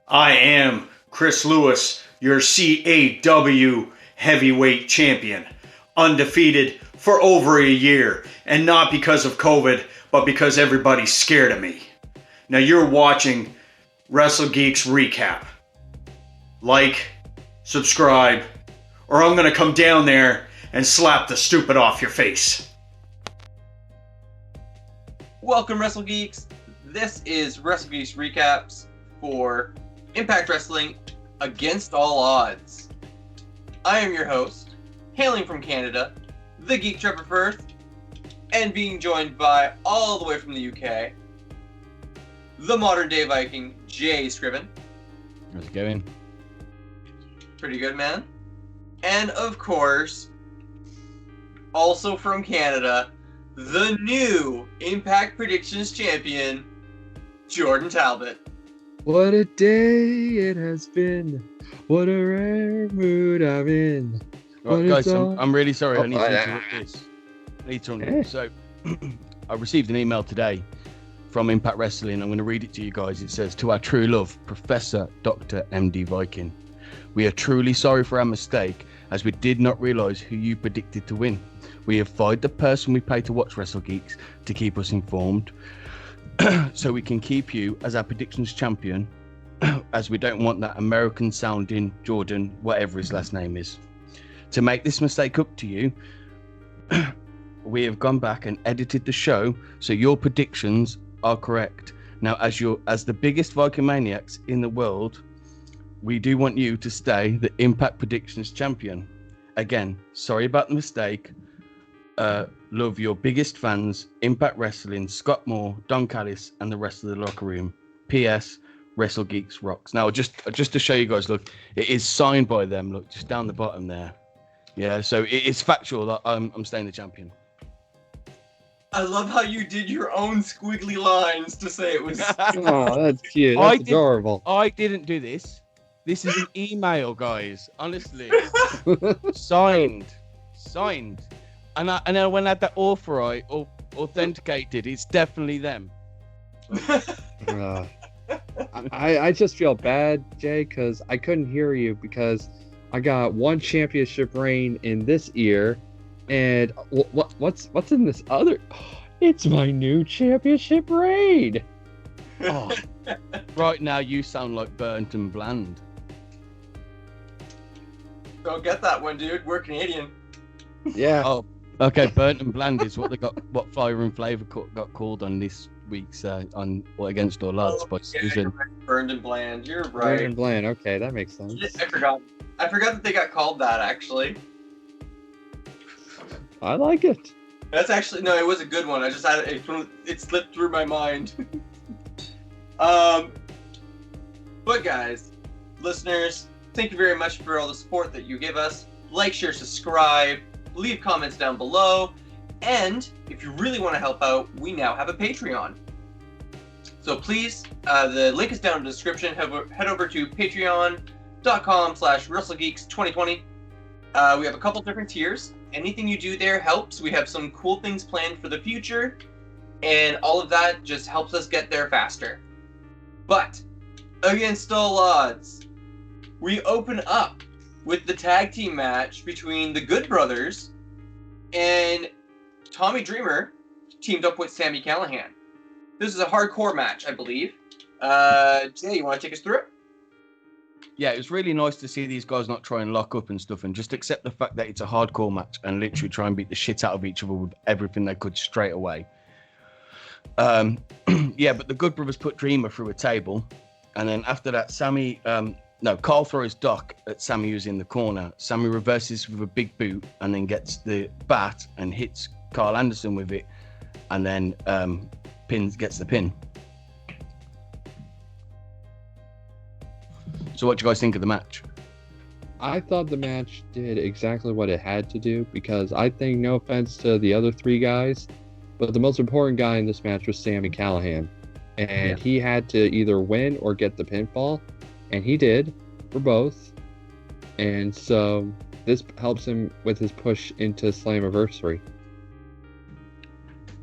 I am Chris Lewis, your CAW heavyweight champion, undefeated for over a year, and not because of COVID, but because everybody's scared of me. Now you're watching Wrestle Geeks Recap. Like, subscribe, or I'm gonna come down there and slap the stupid off your face. Welcome, Wrestle Geeks. This is Wrestle Geeks Recaps for Impact Wrestling Against All Odds. I am your host, hailing from Canada, the Geek Trevor Firth, and being joined by, all the way from the UK, the modern day Viking, Jay Scriven. How's it going? Pretty good, man. And of course, also from Canada, the new Impact Predictions champion, Jordan Talbot. What a day it has been. What a rare mood I'm in. Right, guys, I'm really sorry. I need to interrupt this. I need to interrupt. So, I received an email today from Impact Wrestling. I'm going to read it to you guys. It says, "To our true love, Professor Dr. MD Viking. We are truly sorry for our mistake, as we did not realise who you predicted to win. We have fired the person we pay to watch Wrestle Geeks to keep us informed, so we can keep you as our predictions champion, as we don't want that American sounding Jordan, whatever his last name is. To make this mistake up to you, we have gone back and edited the show so your predictions are correct. Now, as the biggest Viking maniacs in the world, we do want you to stay the Impact Predictions champion. Again, sorry about the mistake. Love, your biggest fans, Impact Wrestling, Scott Moore, Don Callis, and the rest of the locker room. P.S. Wrestle Geeks rocks." Now, just to show you guys, look, it is signed by them. Look, just down the bottom there. Yeah, so it's factual that I'm staying the champion. I love how you did your own squiggly lines to say it was. Oh, that's cute. That's adorable. I didn't do this. This is an email, guys. Honestly, signed. And then when I had that authenticated, it's definitely them. I just feel bad, Jay, because I couldn't hear you because I got one championship reign in this ear, and what's in this other? It's my new championship reign. Oh, right now you sound like Burnt and Bland. Don't get that one, dude. We're Canadian. Yeah. Oh, okay. Burnt and Bland is what they got. What Fire and Flavor got called on this week's on Against All Odds by Susan. Right. Burned and Bland. You're right. Burned and Bland. Okay, that makes sense. I forgot that they got called that, actually. I like it. That's actually, no, it was a good one. I just had it slipped through my mind. But guys, listeners, thank you very much for all the support that you give us. Like, share, subscribe, leave comments down below, and if you really want to help out, we now have a Patreon. So please, the link is down in the description. Head over to patreon.com/WrestleGeeks2020. We have a couple different tiers. Anything you do there helps. We have some cool things planned for the future, and all of that just helps us get there faster. But, against all odds, we open up with the tag team match between the Good Brothers and Tommy Dreamer teamed up with Sami Callihan. This is a hardcore match, I believe. Jay, you want to take us through it? Yeah, it was really nice to see these guys not try and lock up and stuff and just accept the fact that it's a hardcore match and literally try and beat the shit out of each other with everything they could straight away. Yeah, but the Good Brothers put Dreamer through a table, and then after that, Carl throws Doc at Sami, who's in the corner. Sami reverses with a big boot and then gets the bat and hits Carl Anderson with it, and then gets the pin. So what do you guys think of the match? I thought the match did exactly what it had to do because I think, no offense to the other three guys, but the most important guy in this match was Sami Callihan. And he had to either win or get the pinfall, and he did for both. And so this helps him with his push into Slammiversary.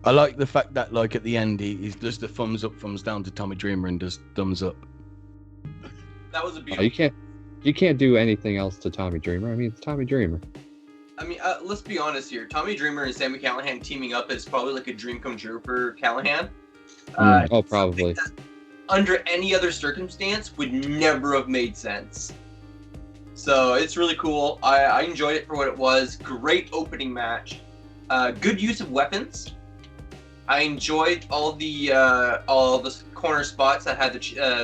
I like the fact that, like, at the end, he does the thumbs up, thumbs down to Tommy Dreamer and does thumbs up. That was a Oh, beautiful. you can't do anything else to Tommy Dreamer. I mean, it's Tommy Dreamer. I mean, let's be honest here. Tommy Dreamer and Sami Callihan teaming up is probably like a dream come true for Callihan. Oh, probably. Under any other circumstance, would never have made sense. So it's really cool. I enjoyed it for what it was. Great opening match. Good use of weapons. I enjoyed all the corner spots that had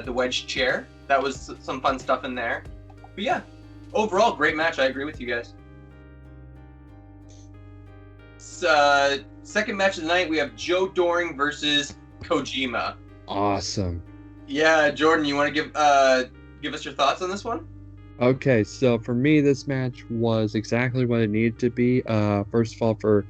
the wedge chair. That was some fun stuff in there. But yeah, overall, great match. I agree with you guys. Second match of the night, we have Joe Doring versus Kojima. Awesome. Yeah, Jordan, you want to give us your thoughts on this one? Okay, so for me, this match was exactly what it needed to be. First of all, for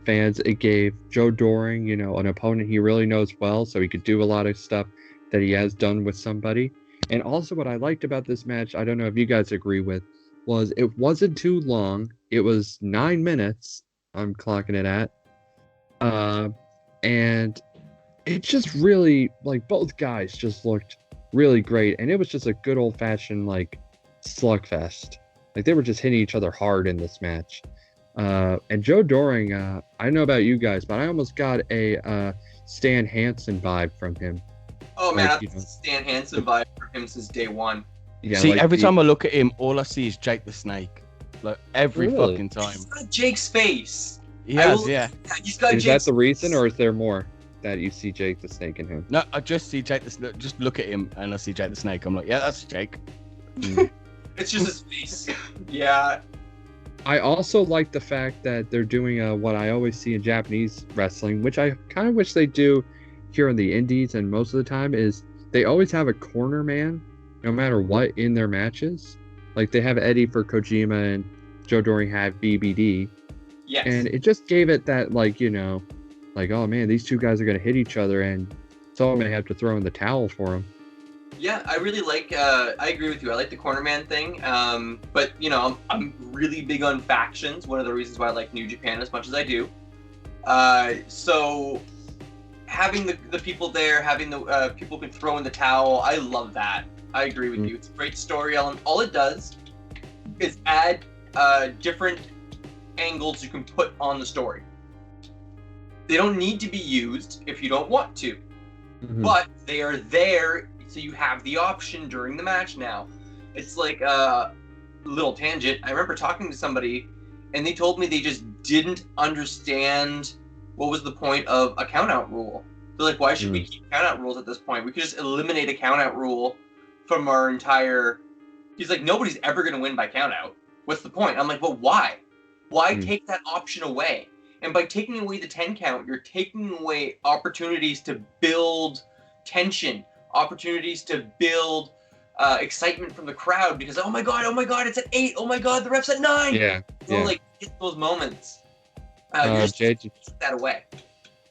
fans, it gave Joe Doring, an opponent he really knows well, so he could do a lot of stuff that he has done with somebody. And also, what I liked about this match, I don't know if you guys agree with, was it wasn't too long. It was 9 minutes. I'm clocking it at. And it just really, both guys just looked really great, and it was just a good old-fashioned slugfest. They were just hitting each other hard in this match. And Joe Doring, I don't know about you guys, but I almost got a Stan Hansen vibe from him. Oh man, I've had Stan Hansen vibe from him since day one. Yeah, see, every time I look at him, all I see is Jake the Snake. Every Really? fucking time. He's got Jake's face. He has, yeah. He's got Is Jake's that the reason, or is there more that you see Jake the Snake in him? No, I just see Jake the Snake. Just look at him and I see Jake the Snake. I'm like, yeah, that's Jake. It's just his face. Yeah. I also like the fact that they're doing what I always see in Japanese wrestling, which I kind of wish they do here in the indies, and most of the time is they always have a corner man, no matter what, in their matches. They have Eddie for Kojima and Joe Doring have BBD. Yes. And it just gave it that, oh man, these two guys are going to hit each other, and someone may have to throw in the towel for them. Yeah, I really like. I agree with you. I like the corner man thing. But I'm really big on factions. One of the reasons why I like New Japan as much as I do. So having the people there, having the people can throw in the towel, I love that. I agree with you. It's a great story element. All it does is add different angles you can put on the story. They don't need to be used if you don't want to, but they are there, so you have the option during the match now. It's like a little tangent. I remember talking to somebody, and they told me they just didn't understand what was the point of a count-out rule. They're like, why should we keep count-out rules at this point? We could just eliminate a count-out rule from our entire... He's like, nobody's ever going to win by count-out. What's the point? I'm like, well, why? Why take that option away? And by taking away the 10 count, you're taking away opportunities to build tension, opportunities to build excitement from the crowd, because oh my god, it's at 8, oh my god, the ref's at 9. Yeah. Get those moments. Jay, take that away.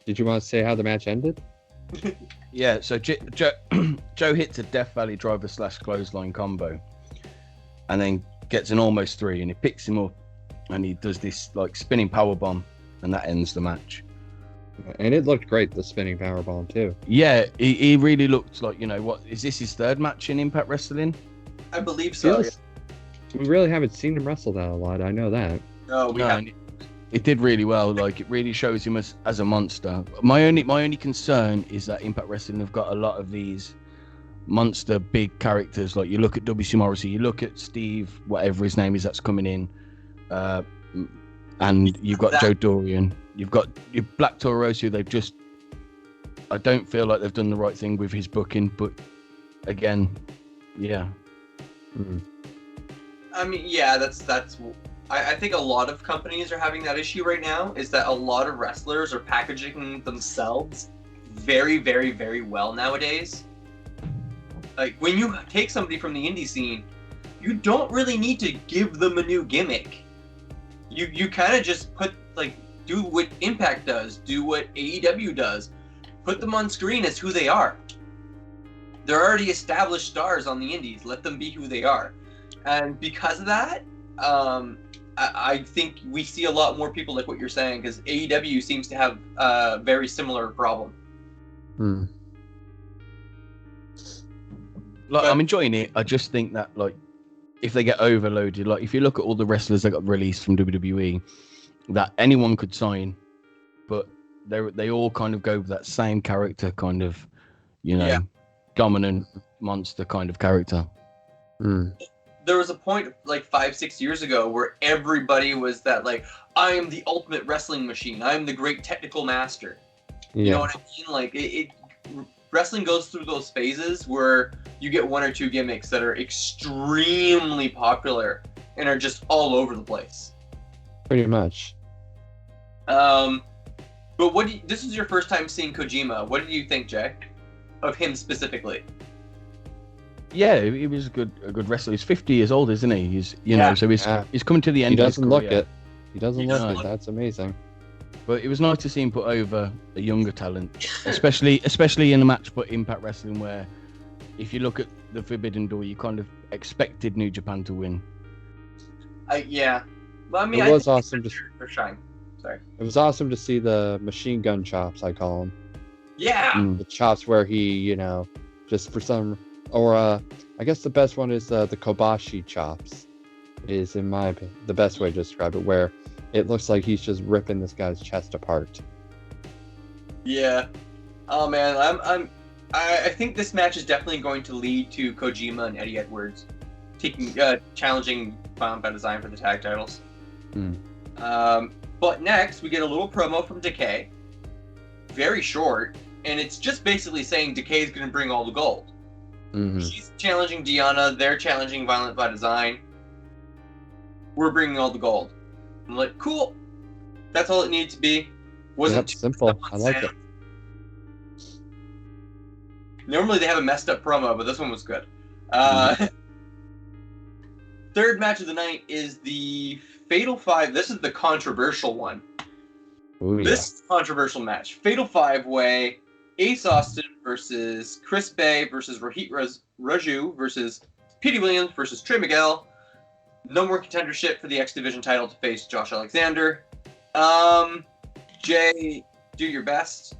Did you want to say how the match ended? Yeah, so Joe hits a Death Valley driver / clothesline combo, and then gets an almost 3, and he picks him up, and he does this spinning power bomb, and that ends the match. And it looked great, the spinning power bomb too. Yeah, he really looked like, what is this, his third match in Impact Wrestling? I believe so. Yes. Yeah. We really haven't seen him wrestle that a lot. I know that. No, we haven't. It did really well. It really shows him as a monster. My only concern is that Impact Wrestling have got a lot of these monster big characters. Like you look at WC Morrissey, you look at Steve, whatever his name is, that's coming in, and you've got Joe Dorian, you've got your Black Taurus, who I don't feel like they've done the right thing with his booking, but again, yeah. I mean, yeah, that's. I think a lot of companies are having that issue right now, is that a lot of wrestlers are packaging themselves very, very, very well nowadays. When you take somebody from the indie scene, you don't really need to give them a new gimmick. You kind of just do what Impact does, do what AEW does, put them on screen as who they are. They're already established stars on the indies. Let them be who they are. And because of that, I think we see a lot more people like what you're saying, because AEW seems to have a very similar problem. Like, I'm enjoying it. I just think that, like, if they get overloaded, like, if you look at all the wrestlers that got released from WWE, that anyone could sign, but they all kind of go with that same character, kind of, dominant monster kind of character. There was a point like 5-6 years ago where everybody was that, like, I am the ultimate wrestling machine. I am the great technical master. You know what I mean? Like, wrestling goes through those phases where you get one or two gimmicks that are extremely popular and are just all over the place. Pretty much. But this is your first time seeing Kojima. What did you think, Jay, of him specifically? Yeah, he was a good wrestler. He's 50 years old, isn't he? He's so he's coming to the end. He doesn't of his look career. it. He doesn't look it. That's amazing. But it was nice to see him put over a younger talent, especially in a match but Impact Wrestling, where if you look at the Forbidden Door, you kind of expected New Japan to win. Yeah. Well, I mean, it was awesome to shine. Sorry. It was awesome to see the machine gun chops, I call them. Yeah. The chops where he, just for some, or I guess the best one is the Kobashi chops, is in my opinion the best way to describe it, where it looks like he's just ripping this guy's chest apart. Yeah. Oh man, I think this match is definitely going to lead to Kojima and Eddie Edwards challenging Final Battle Design for the tag titles. But next we get a little promo from Decay, very short, and it's just basically saying Decay is going to bring all the gold. She's challenging Diana, they're challenging Violent by Design. We're bringing all the gold. I'm like, cool. That's all it needed to be. Wasn't simple. I like it. Normally they have a messed up promo, but this one was good. Third match of the night is the Fatal 5. This is the controversial one. This is a controversial match. Fatal 5-way. Ace Austin versus Chris Bay versus Rohit Raju versus Petey Williams versus Trey Miguel. Number one contendership for the X Division title to face Josh Alexander. Jay, do your best.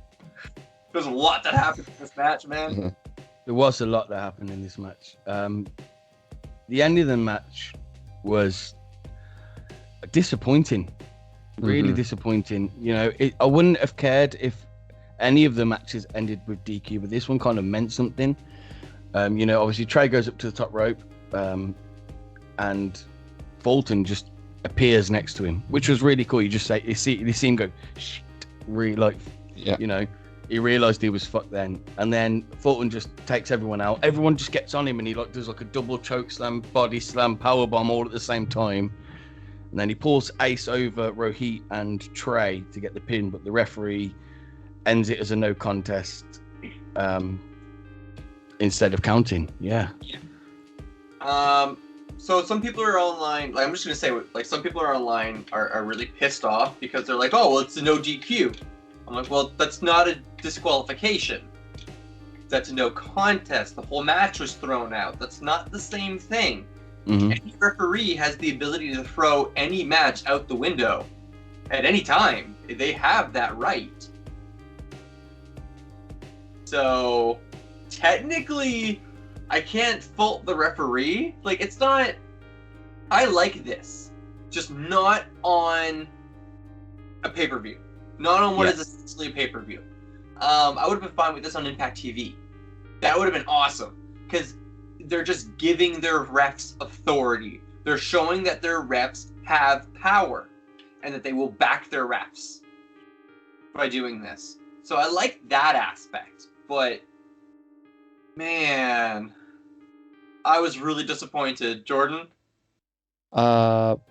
There's a lot that happened in this match, man. There was a lot that happened in this match. The end of the match was disappointing. Really disappointing. I wouldn't have cared if any of the matches ended with DQ, but this one kind of meant something. Obviously Trey goes up to the top rope, and Fulton just appears next to him, which was really cool. You see him go, shit, really, like, he realized he was fucked then, and then Fulton just takes everyone out. Everyone just gets on him, and he does like a double choke slam, body slam, power bomb all at the same time. And then he pulls Ace over Rohit and Trey to get the pin, but the referee ends it as a no contest instead of counting. So some people are online, like, I'm just gonna say, like, some people are online are really pissed off because they're like, oh, well, it's a no DQ. I'm like, well, that's not a disqualification. That's a no contest. The whole match was thrown out. That's not the same thing. Any referee has the ability to throw any match out the window at any time. They have that right. So technically, I can't fault the referee. Like, it's not... I like this. Just not on a pay-per-view. Not on what is essentially a pay-per-view. I would have been fine with this on Impact TV. That would have been awesome. Because they're just giving their refs authority. They're showing that their refs have power. And that they will back their refs by doing this. So I like that aspect. But, man, I was really disappointed. Jordan?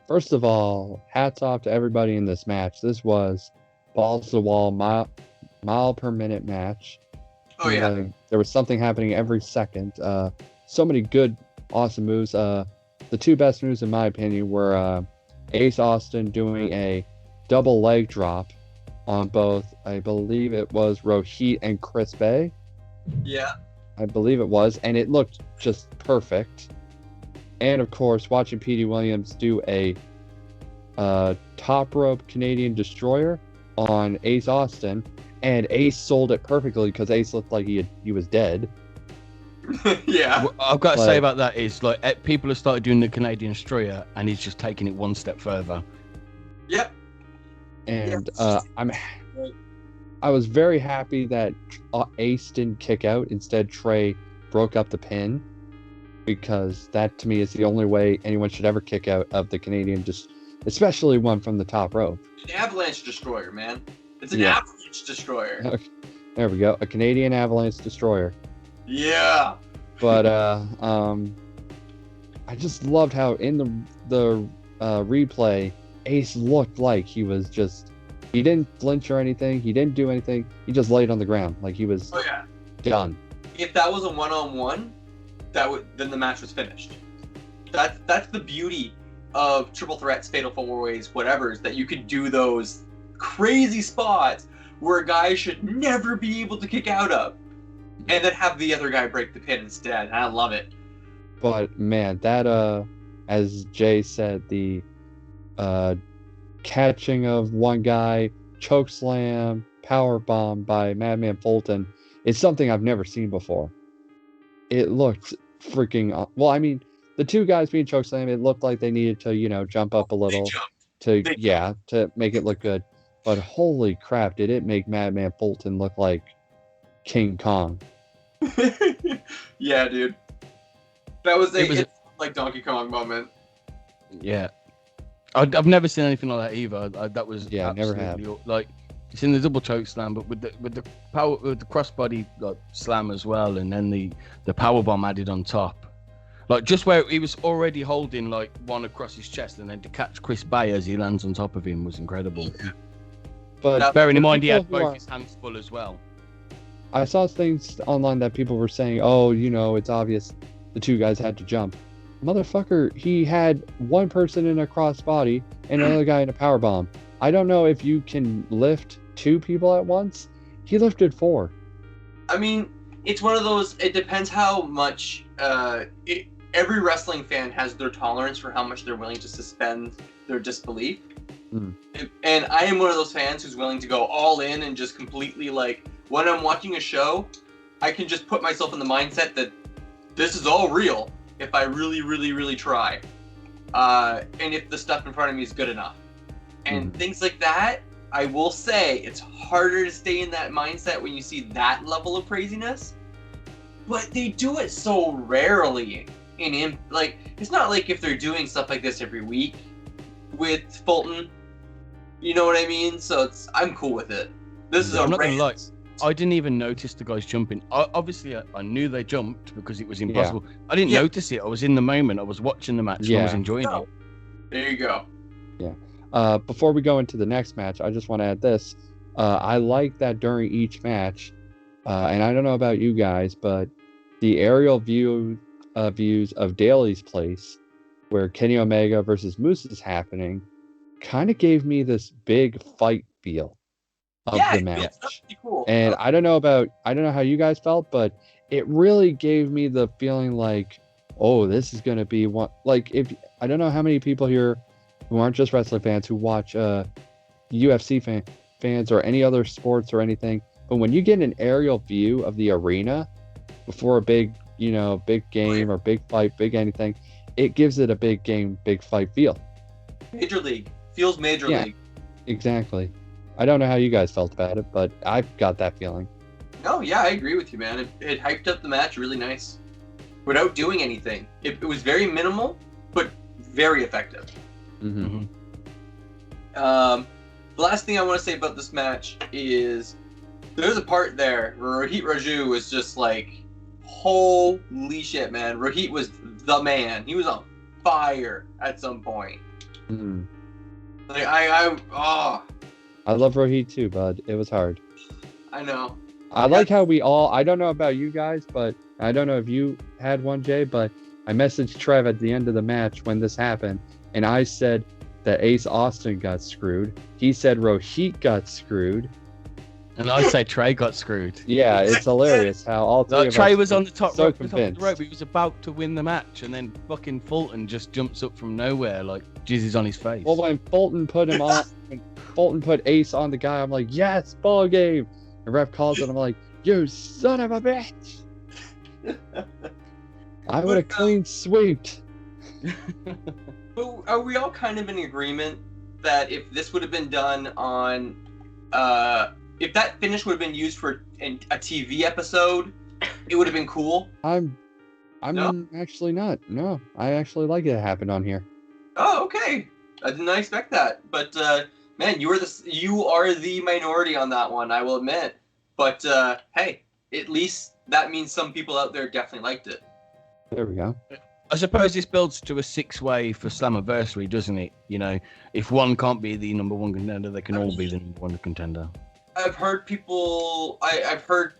First of all, hats off to everybody in this match. This was balls to the wall, mile per minute match. Oh, yeah. There was something happening every second. So many good, awesome moves. The two best moves, in my opinion, were Ace Austin doing a double leg drop on both, I believe it was Rohit and Chris Bay. Yeah. I believe it was, and it looked just perfect. And of course, watching Petey Williams do a top rope Canadian Destroyer on Ace Austin, and Ace sold it perfectly because Ace looked like he was dead. Yeah. What I've got to say about that is like people have started doing the Canadian Destroyer, and he's just taking it one step further. Yep. And I was very happy that Ace didn't kick out. Instead, Trey broke up the pin, because that to me is the only way anyone should ever kick out of the Canadian, especially one from the top rope. An avalanche destroyer, man. It's an avalanche destroyer. Okay. There we go, a Canadian avalanche destroyer. Yeah. But I just loved how in the replay, Ace looked like he was he didn't flinch or anything. He didn't do anything. He just laid on the ground like he was done. If that was a one-on-one, then the match was finished. That's the beauty of triple threats, fatal four-ways, whatever's, that you could do those crazy spots where a guy should never be able to kick out of, and then have the other guy break the pin instead. I love it. But man, that as Jay said, the catching of one guy, choke slam, power bomb by Madman Fulton, is something I've never seen before. It looked freaking well. I mean, the two guys being choke slam, it looked like they needed to, jump up a little to make it look good. But holy crap, did it make Madman Fulton look like King Kong? Yeah, dude. That was like Donkey Kong moment. Yeah. I've never seen anything like that either. That was never have. Like, it's in the double choke slam, but with the power, with the crossbody slam as well, and then the power bomb added on top. Like, just where he was already holding like one across his chest, and then to catch Chris Bay as he lands on top of him was incredible. But bearing in mind he had both his hands full as well. I saw things online that people were saying, "Oh, it's obvious the two guys had to jump." Motherfucker, he had one person in a crossbody and another guy in a power bomb. I don't know if you can lift two people at once. He lifted 4. I mean, it's one of those. It depends how much. Every wrestling fan has their tolerance for how much they're willing to suspend their disbelief. And I am one of those fans who's willing to go all in and just completely, like, when I'm watching a show, I can just put myself in the mindset that this is all real if I really, really, really try. And if the stuff in front of me is good enough. And things like that, I will say, it's harder to stay in that mindset when you see that level of craziness. But they do it so rarely. Like, it's not like if they're doing stuff like this every week with Fulton. You know what I mean? So I'm cool with it. This is I'm not gonna lie. I didn't even notice the guys jumping. Obviously, I knew they jumped because it was impossible. Yeah. I didn't notice it. I was in the moment. I was watching the match. And I was enjoying it. There you go. Yeah. Before we go into the next match, I just want to add this. I like that during each match, and I don't know about you guys, but the aerial views of Daly's place, where Kenny Omega versus Moose is happening, kind of gave me this big fight feel of the match. Cool. And I don't know how you guys felt, but it really gave me the feeling like, oh, this is going to be one. Like, I don't know how many people here who aren't just wrestling fans who watch UFC fans or any other sports or anything, but when you get an aerial view of the arena before a big game or big fight, big anything, it gives it a big game, big fight feel. Major League. Feels Major League. Exactly. I don't know how you guys felt about it, but I've got that feeling. No, yeah, I agree with you, man. It hyped up the match really nice without doing anything. It was very minimal, but very effective. The last thing I want to say about this match is there's a part there where Rohit Raju was just like, holy shit, man. Rohit was the man. He was on fire at some point. Like, I love Rohit too, bud. It was hard. I know. I like how I don't know about you guys, but I don't know if you had one, Jay, but I messaged Trev at the end of the match when this happened, and I said that Ace Austin got screwed. He said Rohit got screwed. And I say Trey got screwed. Yeah, it's hilarious how all three of Trey us was on the top so rope. He was about to win the match, and then fucking Fulton just jumps up from nowhere like jizzes on his face. Well, when Fulton put him on, when Fulton put Ace on the guy, I'm like, yes, ball game. The ref calls it. I'm like, you son of a bitch. I would have clean sweeped. But are we all kind of in agreement that if this would have been done on, if that finish would have been used for a TV episode, it would have been cool? I'm No? actually not. No, I actually like it happened on here. Oh, okay. I did not expect that. But man, you are the minority on that one, I will admit. But hey, at least that means some people out there definitely liked it. There we go. I suppose this builds to a 6-way for Slammiversary, doesn't it? You know, if one can't be the number one contender, they can all be the number one contender. I've heard people. I've heard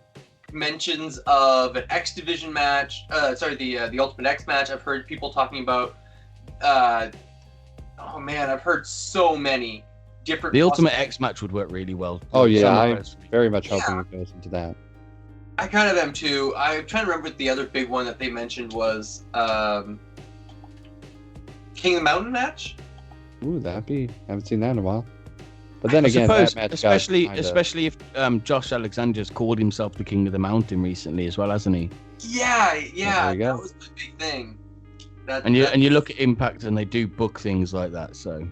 mentions of an X Division match. The Ultimate X match. I've heard people talking about. Oh man, I've heard so many different. The Ultimate X match would work really well. Oh yeah, I'm very much hoping it goes into that. I kind of am too. I'm trying to remember what the other big one that they mentioned was King of the Mountain match. Ooh, haven't seen that in a while. But then again, suppose, that match especially if Josh Alexander's called himself the King of the Mountain recently as well, hasn't he? Yeah, There you that go. was the big thing. And you look at Impact and they do book things like that, so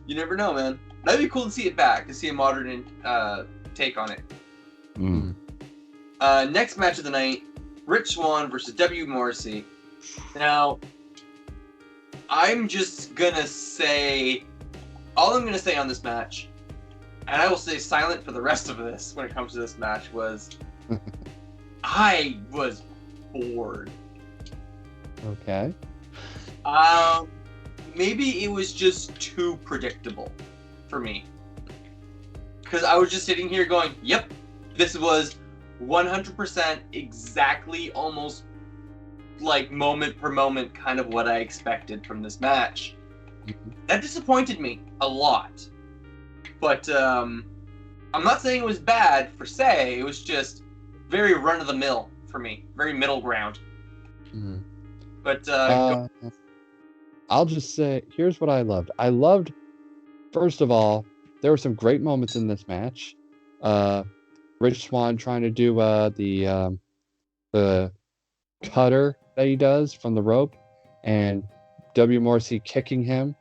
you never know, man. That'd be cool to see it back, to see a modern take on it. Mm. Next match of the night, Rich Swann versus W. Morrissey. Now, I'm just gonna say, all I'm gonna say on this match, and I will stay silent for the rest of this when it comes to this match, was I was bored. Okay. Maybe it was just too predictable for me. Because I was just sitting here going, yep, this was 100% exactly, almost like moment per moment kind of what I expected from this match. That disappointed me a lot. But I'm not saying it was bad per se, it was just very run-of-the-mill for me, very middle ground. Mm. But I'll just say, here's what I loved. I loved, first of all, there were some great moments in this match. Rich Swann trying to do the cutter that he does from the rope, and W. Morrissey kicking him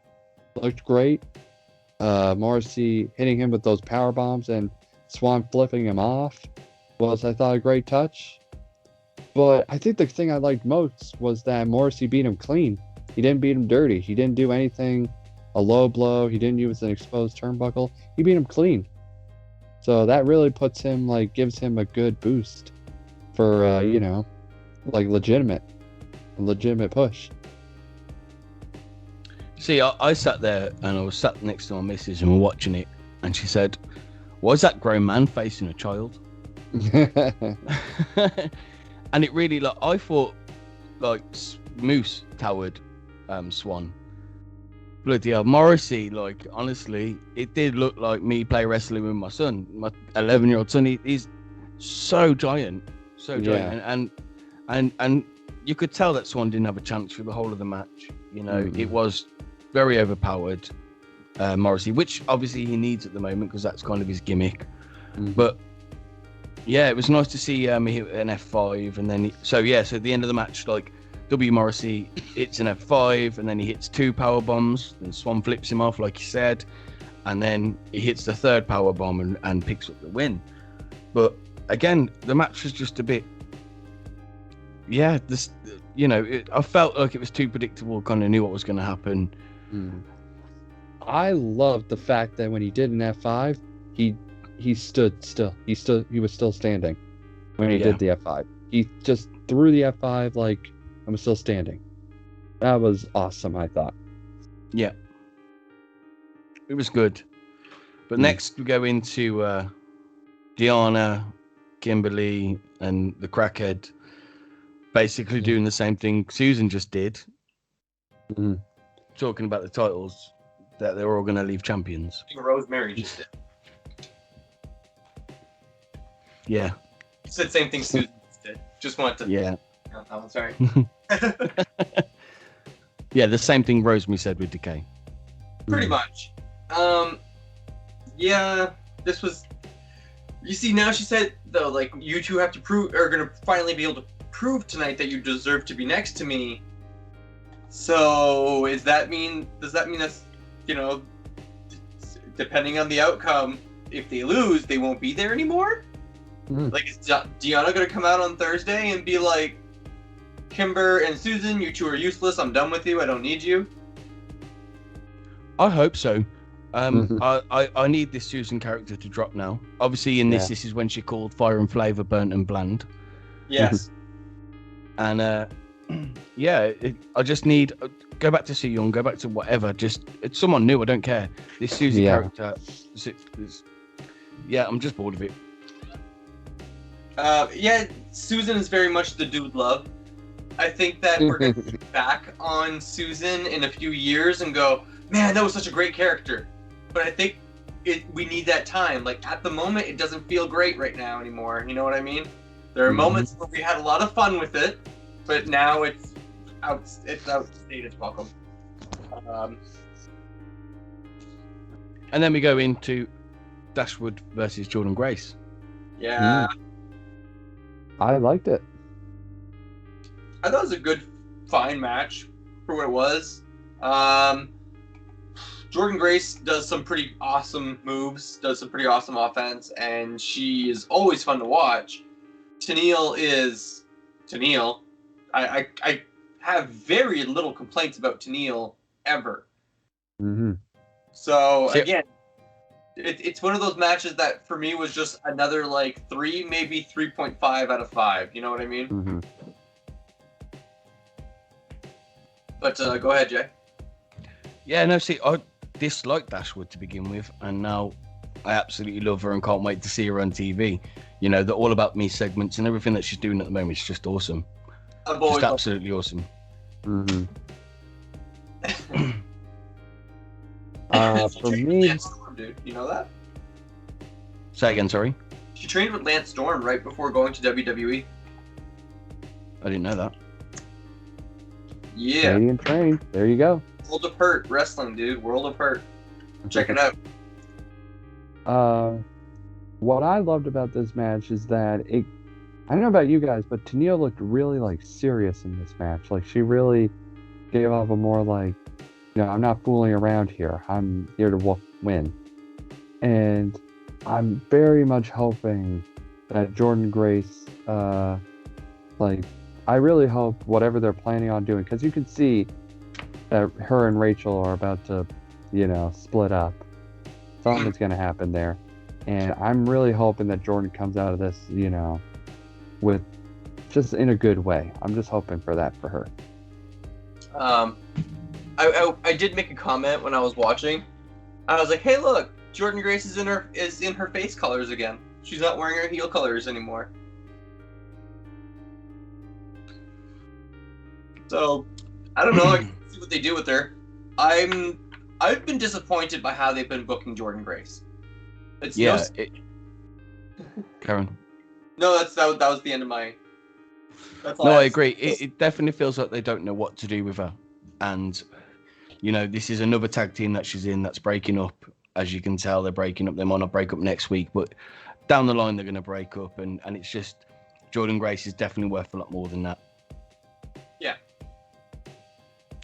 looked great. Morrissey hitting him with those power bombs and Swann flipping him off was, I thought, a great touch. But I think the thing I liked most was that Morrissey beat him clean. He didn't beat him dirty. He didn't do anything, a low blow. He didn't use an exposed turnbuckle. He beat him clean. So that really puts him, gives him a good boost for, legitimate push. See, I sat there and I was sat next to my missus and we're watching it, and she said, "Why is that grown man facing a child?" And it really, I thought, Moose towered Swann. Bloody hell, Morrissey, honestly, it did look like me play wrestling with my son, my 11-year-old son. He's so giant, and you could tell that Swann didn't have a chance for the whole of the match. You know, It was very overpowered, Morrissey, which obviously he needs at the moment because that's kind of his gimmick. But yeah, it was nice to see him hit an F5, and then so at the end of the match, W. Morrissey hits an F5, and then he hits 2 power bombs, and Swann flips him off like you said, and then he hits the 3rd power bomb and picks up the win. But again, the match was just a bit, I felt like it was too predictable. Kind of knew what was going to happen. I loved the fact that when he did an F5, he stood still. He was still standing when he did the F5. He just threw the F5 like, I'm still standing. That was awesome, I thought. Yeah. It was good. But next we go into Diana, Kimberly, and the Crackhead basically doing the same thing Susan just did. Talking about the titles, that they were all going to leave champions. Rosemary just did. Yeah. You said same thing Susan just did. Just wanted to... Yeah. Oh, sorry. Yeah, the same thing Rosemary said with Decay. Pretty much. Yeah, this was... You see, now she said, though, you two have to are going to finally be able to proved tonight that you deserve to be next to me. So does that mean that's, you know, depending on the outcome, if they lose, they won't be there anymore? Like, is Deanna gonna come out on Thursday and be like, Kimber and Susan, you two are useless, I'm done with you, I don't need you? I hope so. I need this Susan character to drop now. Obviously, in this is when she called Fire and Flavor burnt and bland. Yes. And I just need go back to See Young, go back to whatever. Just it's someone new. I don't care. This Susan character. I'm just bored of it. Susan is very much the dude love. I think that we're going to look back on Susan in a few years and go, man, that was such a great character. But I think we need that time. Like, at the moment, it doesn't feel great right now anymore. You know what I mean? There are moments where we had a lot of fun with it, but now it's outdated. Welcome. And then we go into Dashwood versus Jordan Grace. Yeah. I liked it. I thought it was a good, fine match for what it was. Jordan Grace does some pretty awesome moves, does some pretty awesome offense, and she is always fun to watch. Tenille. I have very little complaints about Tenille ever. So again, it's one of those matches that for me was just another like 3, maybe 3.5 out of 5. You know what I mean? But go ahead, Jay. Yeah, no, see, I disliked Dashwood to begin with, and now I absolutely love her and can't wait to see her on TV. You know, the All About Me segments and everything that she's doing at the moment is just awesome. Just absolutely awesome. For me, Lance Storm, dude. You know that? Say again, sorry? She trained with Lance Storm right before going to WWE. I didn't know that. Yeah. Canadian train. There you go. World of Hurt Wrestling, dude. World of Hurt. Check it out. What I loved about this match is that I don't know about you guys, but Tenille looked really like serious in this match. Like she really gave off a more like, you know, I'm not fooling around here. I'm here to win. And I'm very much hoping that Jordan Grace, I really hope whatever they're planning on doing, because you can see that her and Rachel are about to, you know, split up. Something's going to happen there. And I'm really hoping that Jordan comes out of this, you know, with just in a good way. I'm just hoping for that for her. I did make a comment when I was watching. I was like, hey, look, Jordan Grace is in her face colors again. She's not wearing her heel colors anymore. So, I don't know. I can see what they do with her. I've been disappointed by how they've been booking Jordan Grace. Karen. No, that was the end of my. That's all No, I agree. It definitely feels like they don't know what to do with her, and you know, this is another tag team that she's in that's breaking up. As you can tell, they're breaking up. They might not break up next week, but down the line they're going to break up, and it's just Jordan Grace is definitely worth a lot more than that. Yeah.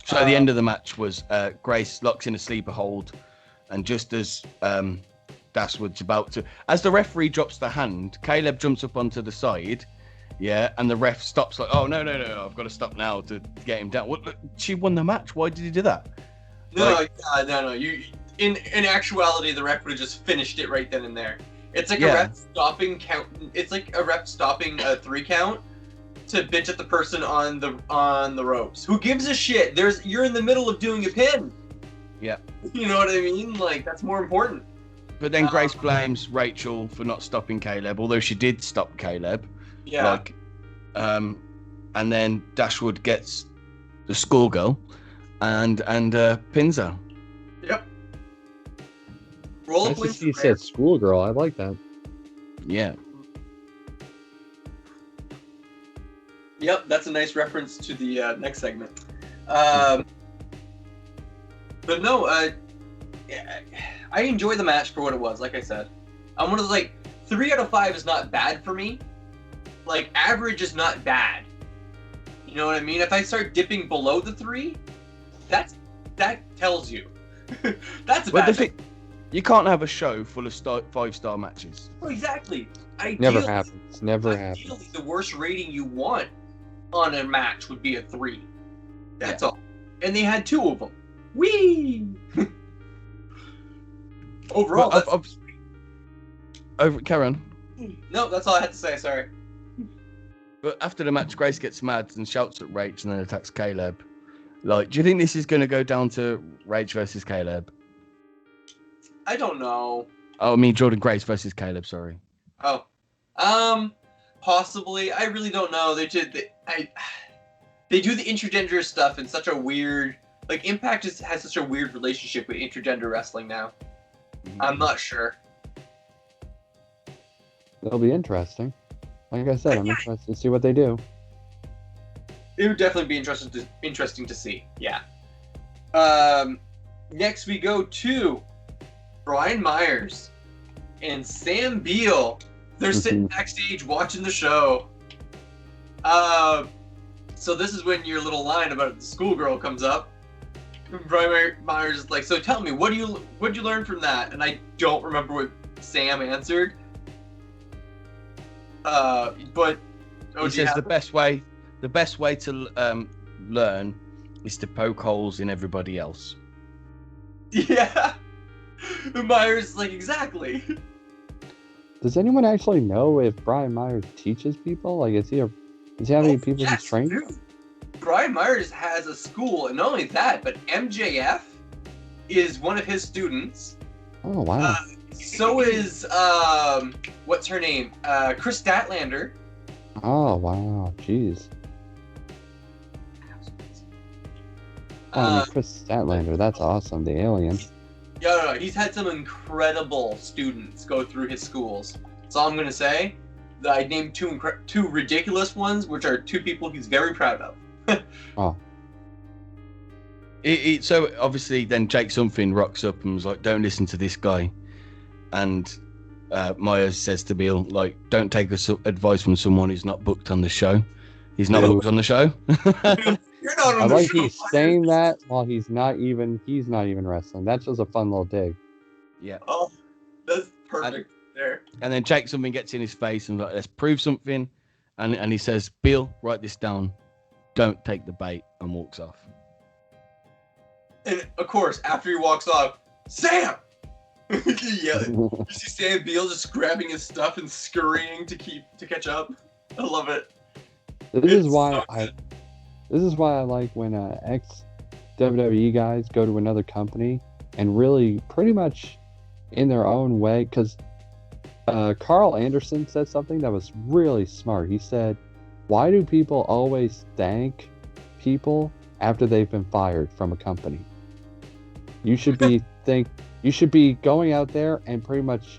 So the end of the match was Grace locks in a sleeper hold, and just as Dashwood's about to, as the referee drops the hand, Caleb jumps up onto the side, and the ref stops like, oh no, I've got to stop now to get him down. What? She won the match. Why did he do that? No. You in actuality, the ref would have just finished it right then and there. It's like a ref stopping count. It's like a ref stopping a 3 count to bitch at the person on the ropes. Who gives a shit? You're in the middle of doing a pin. Yeah. You know what I mean? Like, that's more important. But then Grace blames Rachel for not stopping Caleb, although she did stop Caleb. Yeah. And then Dashwood gets the schoolgirl and pins her. Yep. Roll up Nice to see you said schoolgirl. I like that. Yeah. Yep, that's a nice reference to the next segment. But no, I enjoy the match for what it was. Like I said, I'm one of those, like, 3 out of 5 is not bad for me. Like, average is not bad. You know what I mean? If I start dipping below the 3, that tells you. That's a bad thing. You can't have a show full of 5-star matches. Oh, exactly. Never happens. Ideally, the worst rating you want on a match would be a 3. That's all. And they had 2 of them. Whee! Overall, carry on. No, that's all I had to say. Sorry. But after the match, Grace gets mad and shouts at Rach and then attacks Caleb. Like, do you think this is going to go down to Rach versus Caleb? I don't know. Oh, I mean Jordan Grace versus Caleb. Sorry. Oh, possibly. I really don't know. They do the intergender stuff in such a weird. Like, Impact has such a weird relationship with intergender wrestling now. I'm not sure. It'll be interesting. Like I said, I'm interested to see what they do. It would definitely be interesting to see. Yeah. Next we go to Brian Myers and Sam Beal. They're sitting backstage watching the show. So this is when your little line about the schoolgirl comes up. Brian Myers is like, so tell me, what'd you learn from that? And I don't remember what Sam answered. But he says the best way to learn is to poke holes in everybody else. Yeah. Myers is like, exactly. Does anyone actually know if Brian Myers teaches people? Like, does he have any people he's trained? Dude. Brian Myers has a school, and not only that, but MJF is one of his students. Oh, wow. So is, what's her name? Chris Statlander. Oh, wow. Jeez. Chris Statlander, that's awesome. The alien. No, he's had some incredible students go through his schools. That's all I'm going to say. I named two ridiculous ones, which are 2 people he's very proud of. Oh. So obviously then Jake Something rocks up and was like, don't listen to this guy. And Myers says to Beal, like, don't take advice from someone who's not booked on the show. He's not booked on the show. You're not on I the like show, he's saying that while he's not even wrestling. That's just a fun little dig. Yeah. Oh, that's perfect there. And then Jake Something gets in his face and like, let's prove something. And he says, Beal, write this down. Don't take the bait, and walks off. And of course, after he walks off, Sam! Yeah, you see Sam Beal just grabbing his stuff and scurrying to catch up. I love it. This is why I like when ex-WWE guys go to another company and really pretty much in their own way, because Carl Anderson said something that was really smart. He said, why do people always thank people after they've been fired from a company? You should be going out there and pretty much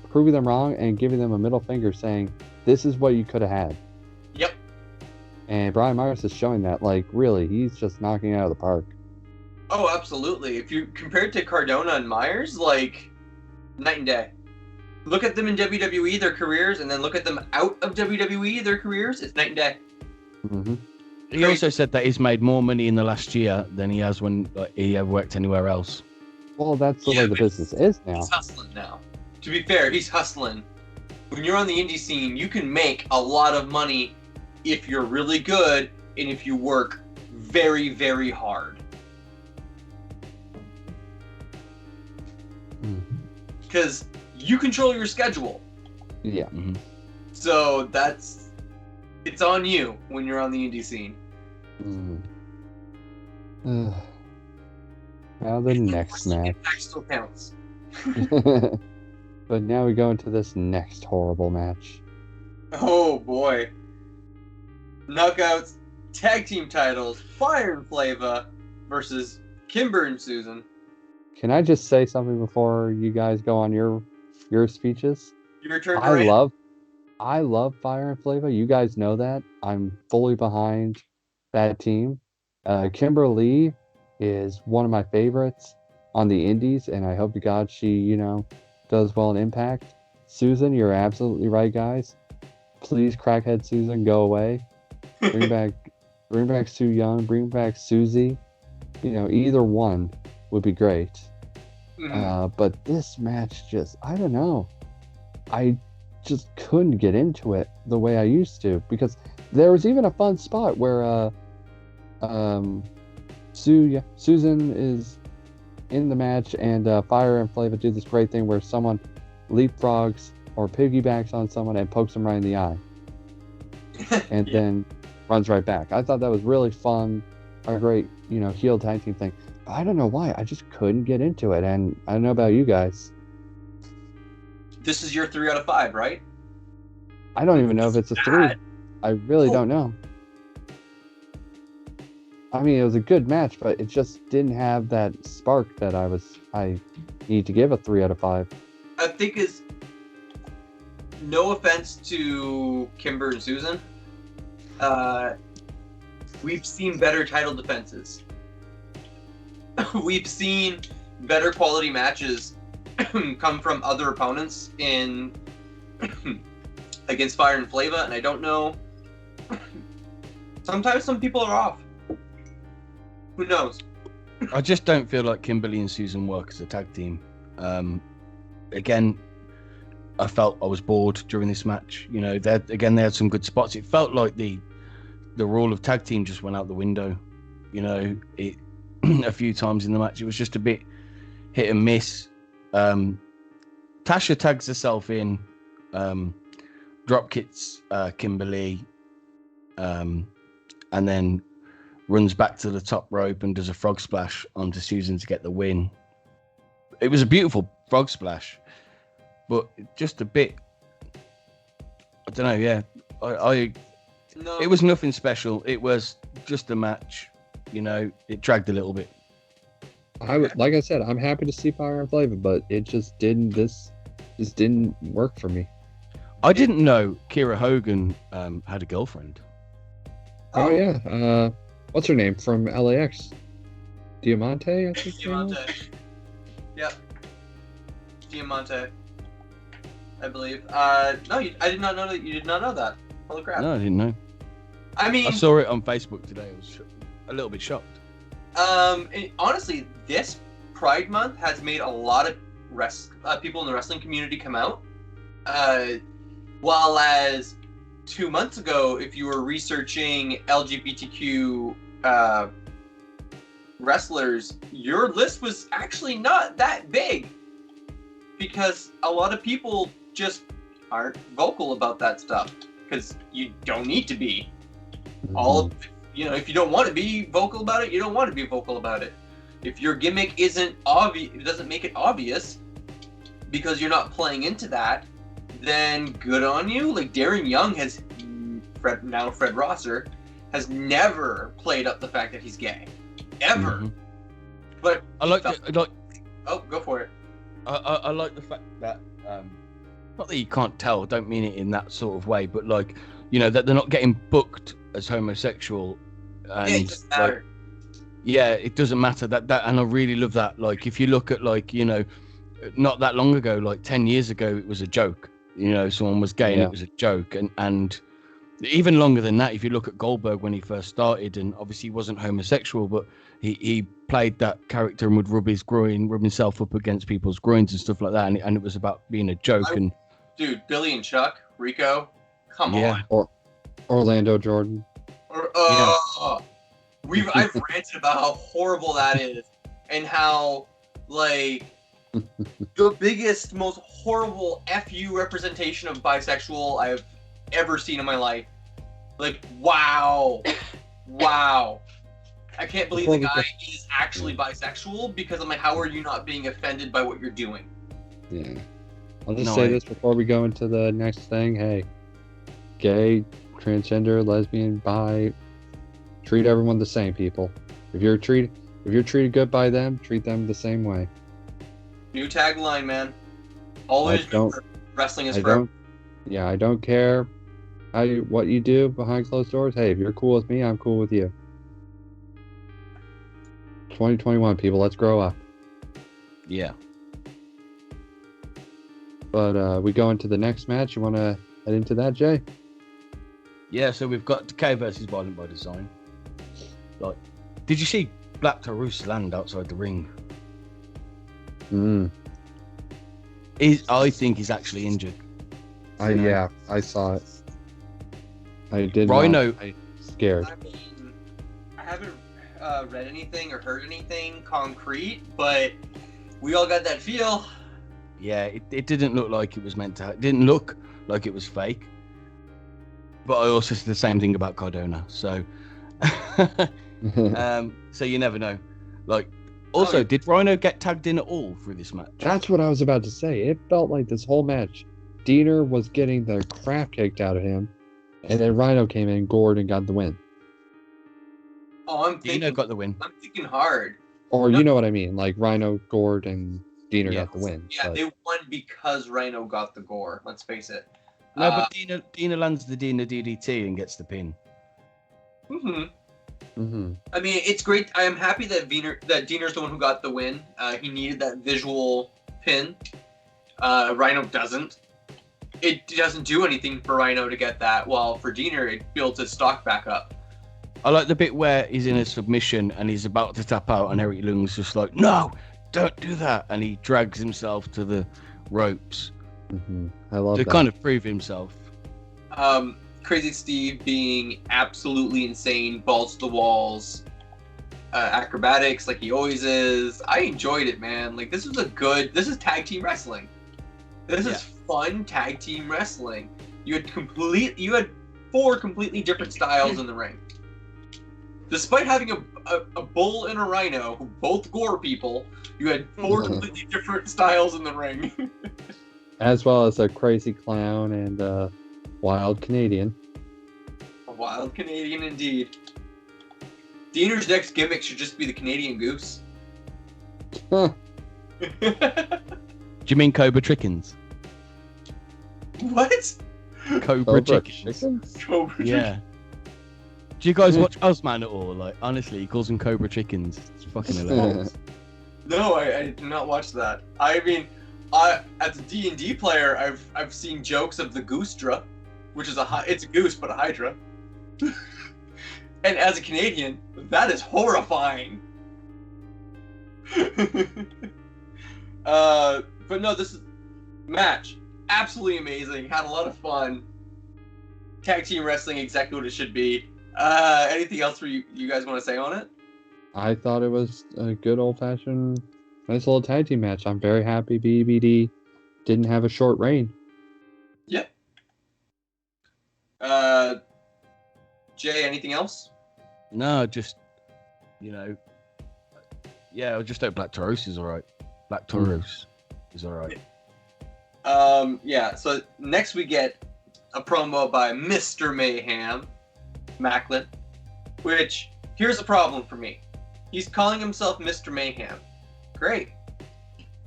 proving them wrong and giving them a middle finger saying, this is what you could have had. Yep. And Brian Myers is showing that, like, really, he's just knocking it out of the park. Oh, absolutely. If you compare it to Cardona and Myers, like, night and day. Look at them in WWE, their careers, and then look at them out of WWE, their careers. It's night and day. Mm-hmm. He also said that he's made more money in the last year than he has when he ever worked anywhere else. Well, that's the way the business is now. He's hustling now. To be fair, he's hustling. When you're on the indie scene, you can make a lot of money if you're really good and if you work very, very hard. Because you control your schedule. Yeah. Mm-hmm. So it's on you when you're on the indie scene. Now the next match. Impact still counts. But now we go into this next horrible match. Oh boy. Knockouts, tag team titles, Fire and Flava versus Kimber and Susan. Can I just say something before you guys go on your speeches? Your turn. I love Fire and Flava. You guys know that. I'm fully behind that team. Kimberly is one of my favorites on the indies, and I hope to God she, does well in Impact. Susan, you're absolutely right, guys. Please, crackhead Susan, go away. Bring Bring back Su Yung, bring back Susie. Either one would be great. But this match I don't know. I just couldn't get into it the way I used to, because there was even a fun spot where Susan is in the match, and Fire and Flava do this great thing where someone leapfrogs or piggybacks on someone and pokes them right in the eye, and then runs right back. I thought that was really fun, a great heel tag team thing. But I don't know why, I just couldn't get into it, and I don't know about you guys. This is your 3 out of 5, right? I don't even know if it's a 3. I really don't know. I mean, it was a good match, but it just didn't have that spark that I need to give a 3 out of 5. I think is, no offense to Kimber and Susan, we've seen better title defenses. We've seen better quality matches come from other opponents in against Fire and Flava, and I don't know. Sometimes some people are off. Who knows? I just don't feel like Kimberly and Susan work as a tag team. Again, I felt I was bored during this match. They had some good spots. It felt like the rule of tag team just went out the window. A few times in the match, it was just a bit hit and miss. Tasha tags herself in, drop kicks Kimberly, and then runs back to the top rope and does a frog splash onto Susan to get the win. It was a beautiful frog splash, but just a bit, I don't know. Yeah, No. It was nothing special. It was just a match. It dragged a little bit. Like I said, I'm happy to see Fire and Flava, but it just didn't. This just didn't work for me. I didn't know Kira Hogan had a girlfriend. Oh yeah, what's her name from LAX? Diamante, I think. Diamante. Yep. Diamante, I believe. No, I did not know that. You did not know that. Holy crap! No, I didn't know. I mean, I saw it on Facebook today. I was a little bit shocked. Honestly, this Pride Month has made a lot of people in the wrestling community come out. While as 2 months ago, if you were researching LGBTQ wrestlers, your list was actually not that big, because a lot of people just aren't vocal about that stuff, because you don't need to be. If you don't want to be vocal about it, you don't want to be vocal about it. If your gimmick isn't obvious, it doesn't make it obvious because you're not playing into that, then good on you. Like Darren Young Fred Rosser, has never played up the fact that he's gay, ever. Mm-hmm. But oh, go for it. I like the fact that not that you can't tell. Don't mean it in that sort of way, but that they're not getting booked as homosexual. And it doesn't matter. It doesn't matter that, and I really love that. Like, if you look at not that long ago, 10 years ago, it was a joke. Someone was gay and it was a joke, and even longer than that, if you look at Goldberg when he first started, and obviously he wasn't homosexual, but he played that character and would rub himself up against people's groins and stuff like that, and it was about being a joke. Dude, Billy and Chuck, Rico, come on. Or Orlando Jordan. I've ranted about how horrible that is, and how the biggest, most horrible FU representation of bisexual I've ever seen in my life. Wow. I can't believe the guy is actually bisexual, because I'm like, how are you not being offended by what you're doing? Yeah. I'll just say this before we go into the next thing. Hey, gay, transgender, lesbian, bi, treat everyone the same, people. If you're treated good by them, treat them the same way. New tagline, man. Always wrestling is forever. I don't care what you do behind closed doors. Hey, if you're cool with me, I'm cool with you. 2021, people, let's grow up. Yeah. But we go into the next match. You want to head into that, Jay? Yeah, so we've got Decay versus Violent by Design. Like, did you see Black Taurus land outside the ring? I think he's actually injured. Yeah, I saw it. I did. Rhino. I'm scared. I mean, I haven't read anything or heard anything concrete, but we all got that feel. Yeah, it didn't look like it was meant to. It didn't look like it was fake. But I also said the same thing about Cardona. So, so you never know. Like, also, did Rhino get tagged in at all through this match? That's what I was about to say. It felt like this whole match, Diener was getting the crap kicked out of him, and then Rhino came in, gored, and got the win. Oh, Dino got the win. I'm thinking hard. Or you know what I mean? Like Rhino gored and Diener got the win. Yeah, they won because Rhino got the gore. Let's face it. No, but Dina lands the Dina DDT and gets the pin. I mean, it's great. I am happy that Diener's the one who got the win. He needed that visual pin. Rhino doesn't. It doesn't do anything for Rhino to get that, while for Diener, it builds his stock back up. I like the bit where he's in a submission and he's about to tap out, and Eric Lung's just like, "No, don't do that," and he drags himself to the ropes. I love to that. kind of prove himself. Crazy Steve being absolutely insane, balls to the walls, acrobatics like he always is. I enjoyed it, man. Like, this is tag team wrestling. This is fun tag team wrestling. You had 4 completely different styles in the ring. Despite having a bull and a rhino who both gore people, you had 4 completely different styles in the ring. As well as a crazy clown and a wild Canadian. A wild Canadian indeed. Diener's next gimmick should just be the Canadian Goose. Huh. Do you mean Cobra Chickens? What? Cobra Chickens? Cobra Yeah. Do you guys watch Ozman at all? Like, honestly, he calls them Cobra Chickens. It's fucking hilarious. No, I did not watch that. I mean, as a D&D player, I've seen jokes of the Goostra, which is it's a goose but a hydra. And as a Canadian, that is horrifying. But no, this match absolutely amazing. Had a lot of fun. Tag team wrestling, exactly what it should be. Anything else for you guys want to say on it? I thought it was a good old-fashioned, nice little tag team match. I'm very happy BBD didn't have a short reign. Yep. Jay, anything else? No, just, I just hope Black Taurus is alright. Black Taurus is alright. So next we get a promo by Mr. Mayhem, Macklin, which, here's the problem for me. He's calling himself Mr. Mayhem. Great.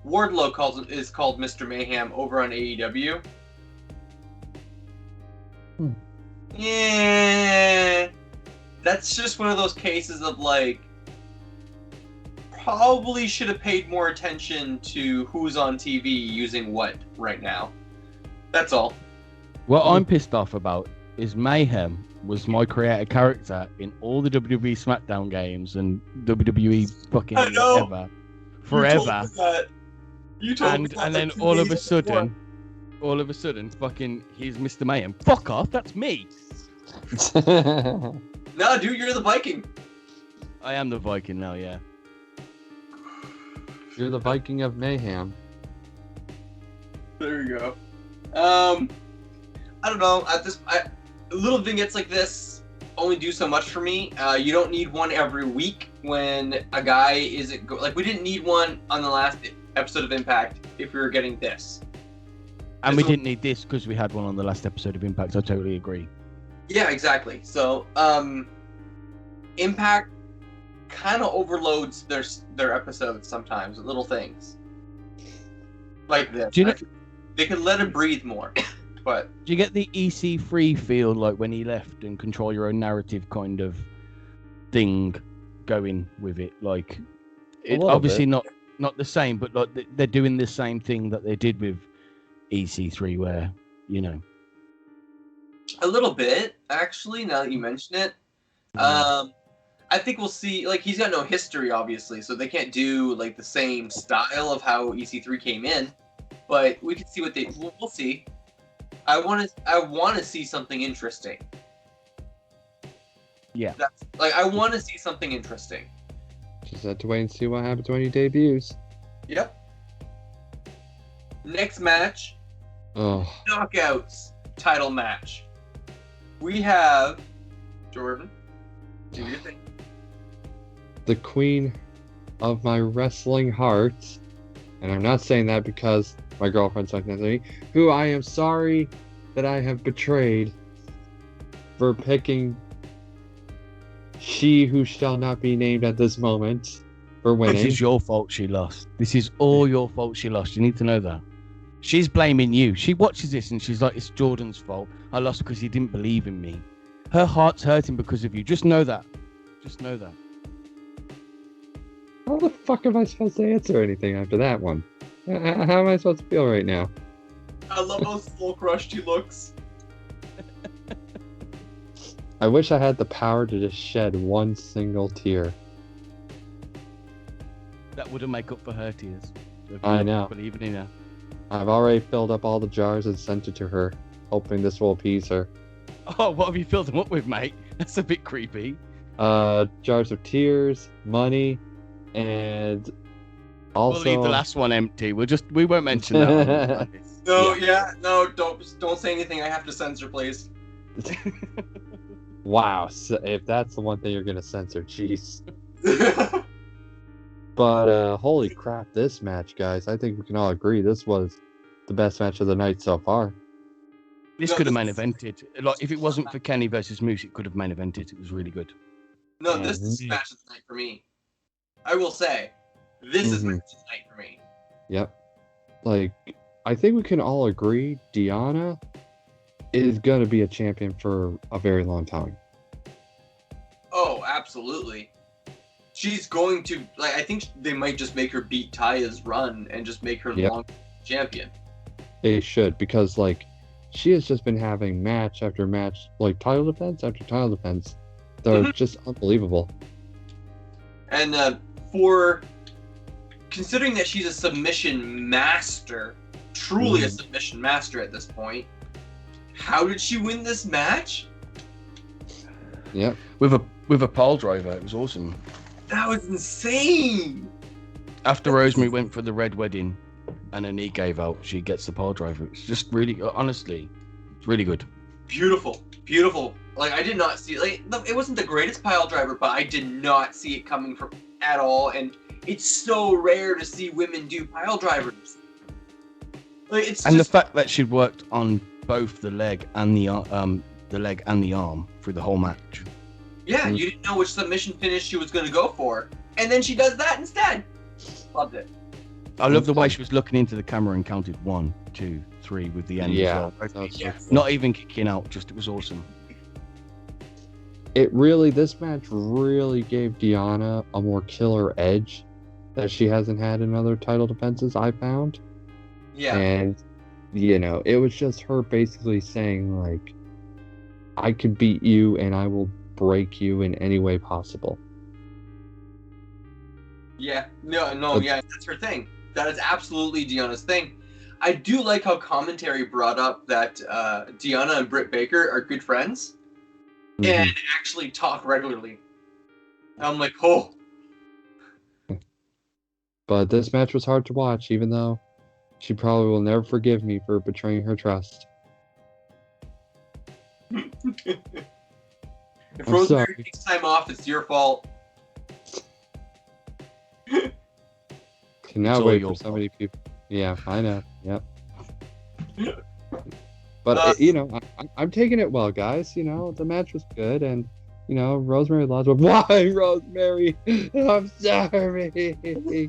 Wardlow is called Mr. Mayhem over on AEW. Yeah. That's just one of those cases of, like, probably should have paid more attention to who's on TV using what right now. That's all. What I'm pissed off about is Mayhem was my created character in all the WWE SmackDown games and WWE fucking forever. You told me that. And then all of a sudden, fucking, he's Mr. Mayhem. Fuck off, that's me. No, dude, you're the Viking. I am the Viking now, yeah. You're the Viking of Mayhem. There you go. I don't know. Little vignettes like this only do so much for me. You don't need one every week when a guy isn't like we didn't need one on the last episode of Impact if we were getting this. And we didn't need this because we had one on the last episode of Impact. I totally agree. Yeah, exactly. So, Impact kind of overloads their episodes sometimes with little things like this. Do you know, they could let it breathe more. But do you get the EC3 feel like when he left and control your own narrative kind of thing going with it? Like, it obviously not the same, but like they're doing the same thing that they did with EC3, where a little bit actually. Now that you mention it, I think we'll see. Like, he's got no history, obviously, so they can't do like the same style of how EC3 came in. But we can see what we'll see. I want to see something interesting. Yeah. I want to see something interesting. Just have to wait and see what happens when he debuts. Yep. Next match. Oh. Knockouts title match. We have Jordan. Do your thing. The queen of my wrestling heart, and I'm not saying that because my girlfriend's like that to me, who I am sorry that I have betrayed for picking she who shall not be named at this moment for winning. This is your fault she lost. This is all your fault she lost. You need to know that. She's blaming you. She watches this and she's like, it's Jordan's fault. I lost because he didn't believe in me. Her heart's hurting because of you. Just know that. Just know that. How the fuck am I supposed to answer anything after that one? How am I supposed to feel right now? I love how soul crushed he looks. I wish I had the power to just shed one single tear. That wouldn't make up for her tears. I know. Believing in her. I've already filled up all the jars and sent it to her, hoping this will appease her. Oh, what have you filled them up with, mate? That's a bit creepy. Jars of tears, money, and also... We'll leave the last one empty. We won't mention that one. No, don't say anything. I have to censor, please. Wow, so if that's the one thing you're gonna censor, jeez. But holy crap, this match, guys! I think we can all agree this was the best match of the night so far. This could have main evented. Like, if it wasn't for Kenny versus Moose, it could have main evented. It was really good. No, this is match of the night for me. I will say, this is match of the night for me. Yep. Like, I think we can all agree Deonna is going to be a champion for a very long time. Oh, absolutely. She's going to, like, I think they might just make her beat Taya's run and just make her long champion. They should, because, like, she has just been having match after match, like, title defense after title defense. They're just unbelievable. And for considering that she's a submission master, truly a submission master at this point, how did she win this match? Yep. With a pile driver. It was awesome. That was insane. After Rosemary went for the red wedding and her knee gave out, she gets the pile driver. It's just really, honestly, it's really good. Beautiful. Beautiful. Like, I did not see, like, it wasn't the greatest pile driver, but I did not see it coming from at all. And it's so rare to see women do pile drivers. Like, it's and just... the fact that she'd worked on both the leg and the arm through the whole match. Yeah, you didn't know which submission finish she was going to go for, and then she does that instead. Loved it. I love the way she was looking into the camera and counted 1, 2, 3 with the end. Yeah, as well. Not even kicking out. Just it was awesome. This match really gave Deonna a more killer edge that she hasn't had in other title defenses, I found. Yeah. And, it was just her basically saying, like, I could beat you and I will break you in any way possible. Yeah. Yeah, that's her thing. That is absolutely Deonna's thing. I do like how commentary brought up that Deonna and Britt Baker are good friends and actually talk regularly. I'm like, oh. But this match was hard to watch, even though she probably will never forgive me for betraying her trust. If Rosemary takes time off, it's your fault. Cannot wait for so many people. Yeah, I know. Yep. But I'm taking it well, guys. The match was good, and Rosemary lost. But why, Rosemary? I'm sorry.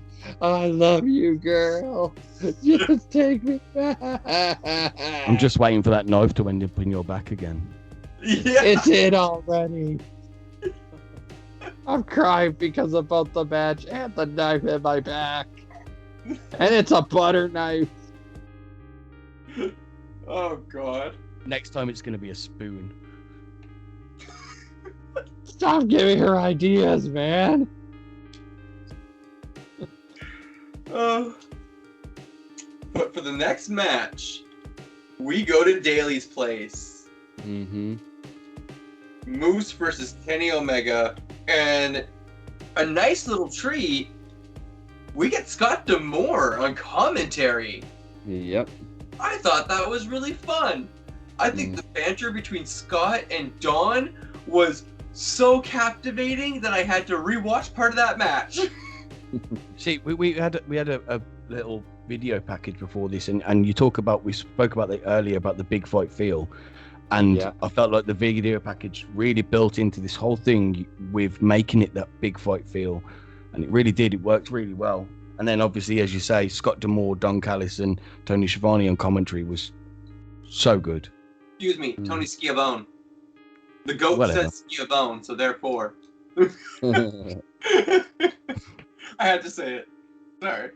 I love you, girl. Just take me back. I'm just waiting for that knife to end up in your back again. Yeah. It did already. I'm crying because of both the match and the knife in my back. And it's a butter knife. Oh, God. Next time it's going to be a spoon. Stop giving her ideas, man. But for the next match, we go to Daly's place. Mm-hmm. Moose versus Kenny Omega, and a nice little treat. We get Scott D'Amore on commentary. Yep. I thought that was really fun. I think the banter between Scott and Dawn was so captivating that I had to rewatch part of that match. See, we had a little video package before this, and we spoke about it earlier about the big fight feel, and I felt like the video package really built into this whole thing with making it that big fight feel, and it really did. It worked really well. And then obviously, as you say, Scott D'Amore, Don Callis, and Tony Schiavone on commentary was so good. Excuse me, Tony Schiavone. The GOAT says Schiavone, so therefore. I had to say it. Sorry.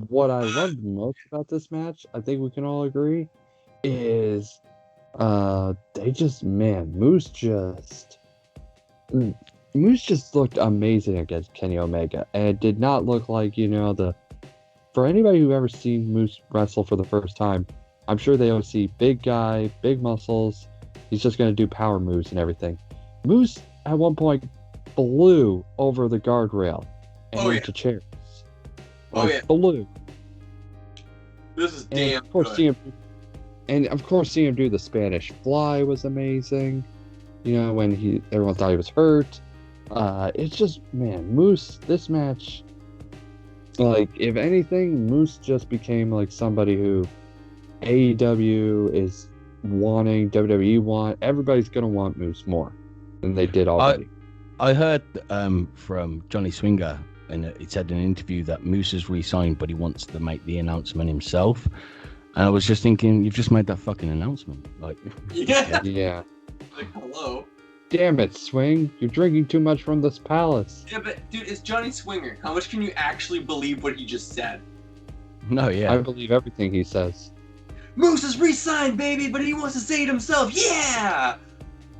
What I loved most about this match, I think we can all agree, is Moose just looked amazing against Kenny Omega, and it did not look like, for anybody who ever seen Moose wrestle for the first time, I'm sure they always see big guy, big muscles, he's just going to do power moves and everything. Moose at one point flew over the guardrail and into chairs. Flew. This is damn of course, good. Seeing him do the Spanish Fly was amazing. When everyone thought he was hurt. It's just, man, Moose, this match, like, if anything, Moose just became like somebody who AEW is wanting, WWE everybody's gonna want Moose more than they did already. I heard from Johnny Swinger, and he said in an interview that Moose has re-signed, but he wants to make the announcement himself. And I was just thinking, you've just made that fucking announcement. Like, yeah. Like, hello. Damn it, Swing. You're drinking too much from this palace. Yeah, but, dude, it's Johnny Swinger. How much can you actually believe what he just said? No, yeah. I believe everything he says. Moose is re-signed, baby, but he wants to say it himself. Yeah!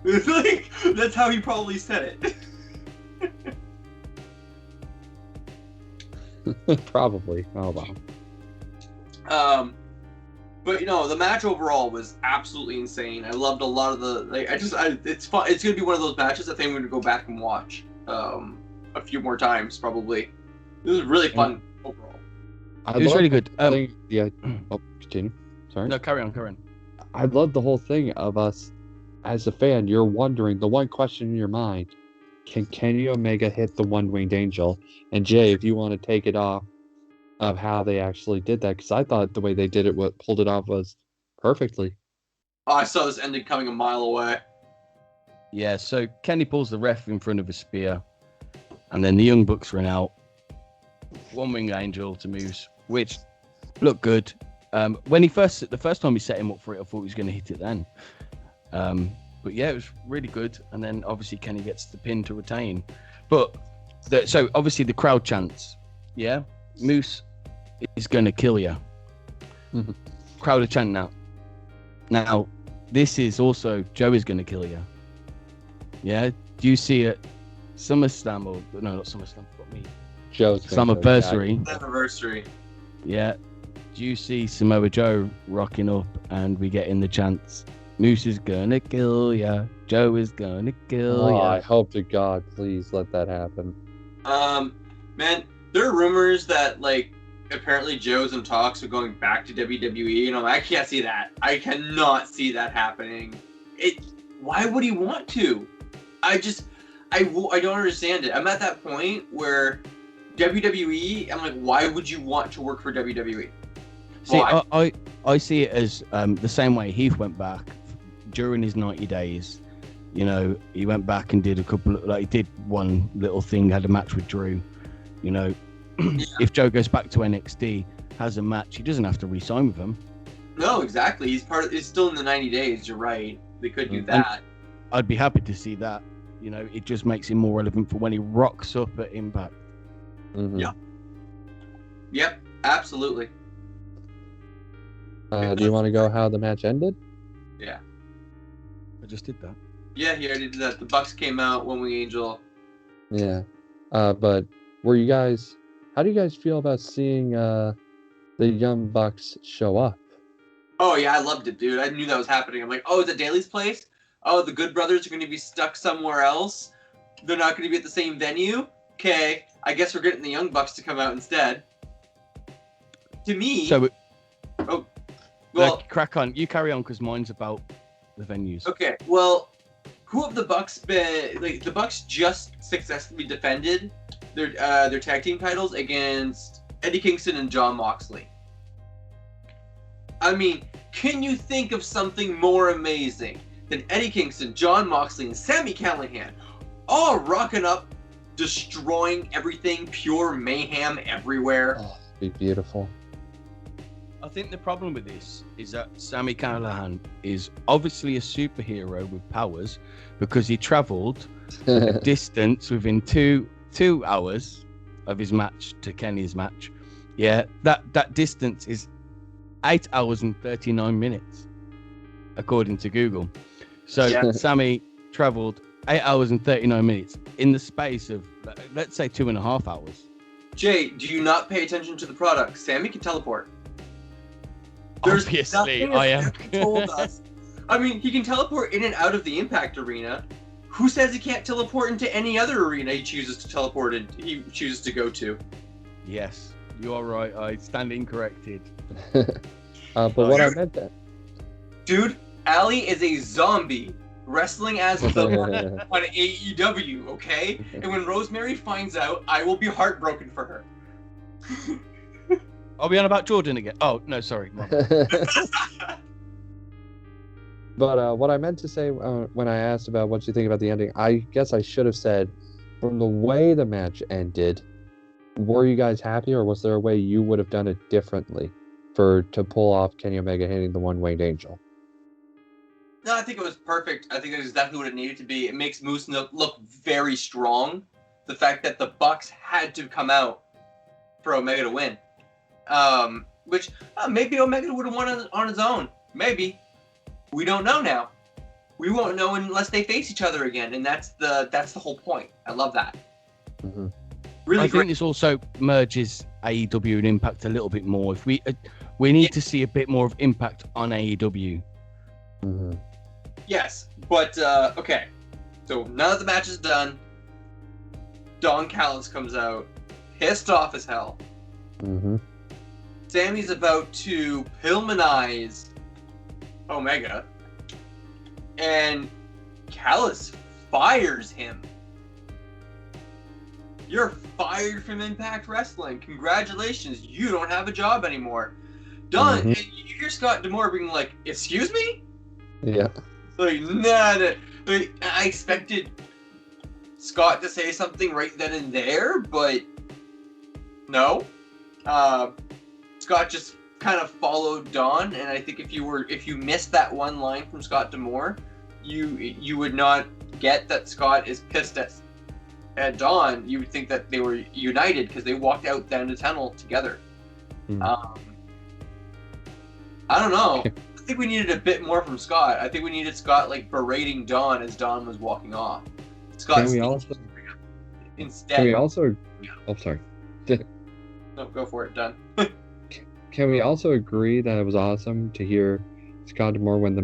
Like, that's how he probably said it. Probably. Oh, wow. But the match overall was absolutely insane. I loved a lot of the it's fun. It's gonna be one of those matches I think I'm gonna go back and watch a few more times probably. This was really fun overall. It was really good. Continue. Sorry. No, carry on. I love the whole thing of us as a fan. You're wondering the one question in your mind: can Kenny Omega hit the one-winged angel? And Jay, if you want to take it off of how they actually did that, because I thought the way they did it, what pulled it off was perfectly. Oh, I saw this ending coming a mile away. Yeah, so Kenny pulls the ref in front of a spear, and then the Young Bucks run out. One wing angel to Moose, which looked good. When the first time he set him up for it, I thought he was going to hit it then. But yeah, it was really good. And then obviously Kenny gets the pin to retain. But so obviously the crowd chants, yeah, Moose is going to kill you. Mm-hmm. Crowd are chanting out. Now, this is also Joe is going to kill you. Yeah, do you see it? SummerSlam, or no, not SummerSlam, but me. Joe's Slammiversary. Anniversary. Yeah. Do you see Samoa Joe rocking up and we get in the chants, Moose is gonna kill ya, Joe is gonna kill ya. I hope to God, please let that happen. Man, there are rumors that, like, apparently Joe's in talks of going back to WWE, and I can't see that. I cannot see that happening. Why would he want to? I don't understand it. I'm at that point where WWE, I'm like, why would you want to work for WWE? See, I see it as the same way Heath went back during his 90 days. You know, he went back and did he did one little thing, had a match with Drew. You know, if Joe goes back to NXT, has a match, he doesn't have to re-sign with them. No, exactly. He's still in the 90 days. You're right. They could do that. I'd be happy to see that. You know, it just makes him more relevant for when he rocks up at Impact. Mm-hmm. Yeah. Yep. Absolutely. Do you want to go how the match ended? Yeah. I just did that. Yeah, he already did that. The Bucks came out, One Wing Angel. Yeah. But how do you guys feel about seeing the Young Bucks show up? Oh yeah, I loved it, dude. I knew that was happening. I'm like, oh, it's at Daly's place? Oh, the Good Brothers are going to be stuck somewhere else? They're not going to be at the same venue? Okay, I guess we're getting the Young Bucks to come out instead. To me... So, well, crack on. You carry on, because mine's about the venues. Okay, well, who have the Bucks been... Like, the Bucks just successfully defended their tag team titles against Eddie Kingston and Jon Moxley. I mean, can you think of something more amazing than Eddie Kingston, Jon Moxley, and Sami Callihan all rocking up, destroying everything, pure mayhem everywhere? Oh, it'd be beautiful. I think the problem with this is that Sami Callihan is obviously a superhero with powers, because he travelled a distance within two hours of his match to Kenny's match. Yeah, that distance is 8 hours and 39 minutes, according to Google. So Yeah. Sami travelled 8 hours and 39 minutes in the space of, let's say, 2.5 hours. Jay, do you not pay attention to the product? Sami can teleport. There's Obviously, nothing I am. that's told us. I mean, he can teleport in and out of the Impact Arena. Who says he can't teleport into any other arena he chooses to teleport in? He chooses to go to. Yes, you are right. I stand incorrected. But what I meant that. Dude, Ali is a zombie wrestling as the on AEW, okay? And when Rosemary finds out, I will be heartbroken for her. Are we on about Jordan again? Oh, no, sorry. But what I meant to say when I asked about what you think about the ending, I guess I should have said, from the way the match ended, were you guys happy, or was there a way you would have done it differently to pull off Kenny Omega hitting the One-Winged Angel? No, I think it was perfect. I think it was exactly what it needed to be. It makes Moose look very strong. The fact that the Bucks had to come out for Omega to win. Which maybe Omega would have won on his own. Maybe. We don't know now. We won't know unless they face each other again, and that's the whole point. I love that. Mm-hmm. Really I great. think this also merges AEW and Impact a little bit more. If we need to see a bit more of Impact on AEW. Mm-hmm. Yes, but okay. So now that the match is done, Don Callis comes out, pissed off as hell. Mm-hmm. Sammy's about to Pillmanize Omega, and Callis fires him. You're fired from Impact Wrestling. Congratulations, you don't have a job anymore. Done. Mhm. And you hear Scott D'Amore being like, "Excuse me?" Yeah. Like, nah. Like, I expected Scott to say something right then and there, but no. Scott just kind of followed Don, and I think if you missed that one line from Scott D'Amore, you would not get that Scott is pissed at Don. You would think that they were united because they walked out down the tunnel together. Mm. I don't know. I think we needed a bit more from Scott. I think we needed Scott like berating Don as Don was walking off. Scott Can we also? instead. Can we also? Oh, sorry. No, go for it. Done. Can we also agree that it was awesome to hear Scott D'Amore when the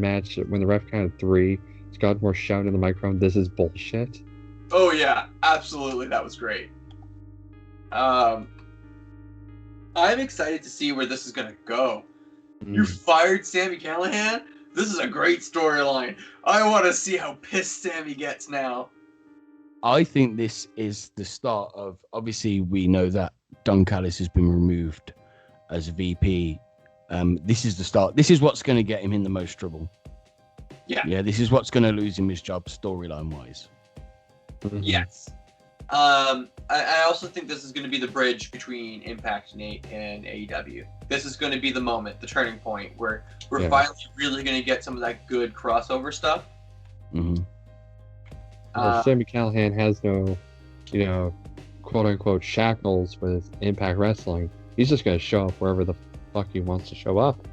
ref counted 3, Scott D'Amore shouting in the microphone, "This is bullshit." Oh yeah, absolutely. That was great. I'm excited to see where this is gonna go. You fired Sami Callihan? This is a great storyline. I want to see how pissed Sami gets now. I think this is the start of, obviously we know that Don Callis has been removed as VP. This is the start. This is what's going to get him in the most trouble. Yeah, this is what's going to lose him his job storyline wise. Mhm. Yes. I also think this is going to be the bridge between Impact and AEW. This is going to be the moment, the turning point, where we're finally really going to get some of that good crossover stuff. Mm-hmm. Well, Sami Callihan has no, quote unquote shackles with Impact Wrestling. He's just going to show up wherever the fuck he wants to show up.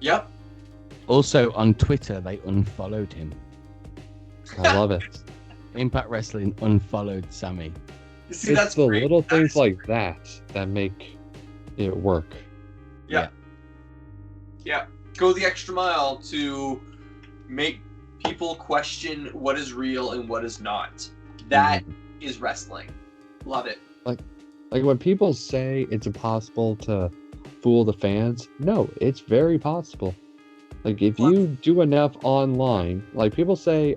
Yep. Also on Twitter, they unfollowed him. I love it. Impact Wrestling unfollowed Sammy. See, It's that's the great. little That things is like great. that make it work. Yeah. Go the extra mile to make people question what is real and what is not. That is wrestling. Love it. Like when people say it's impossible to fool the fans, no, it's very possible. Like if you do enough online, like people say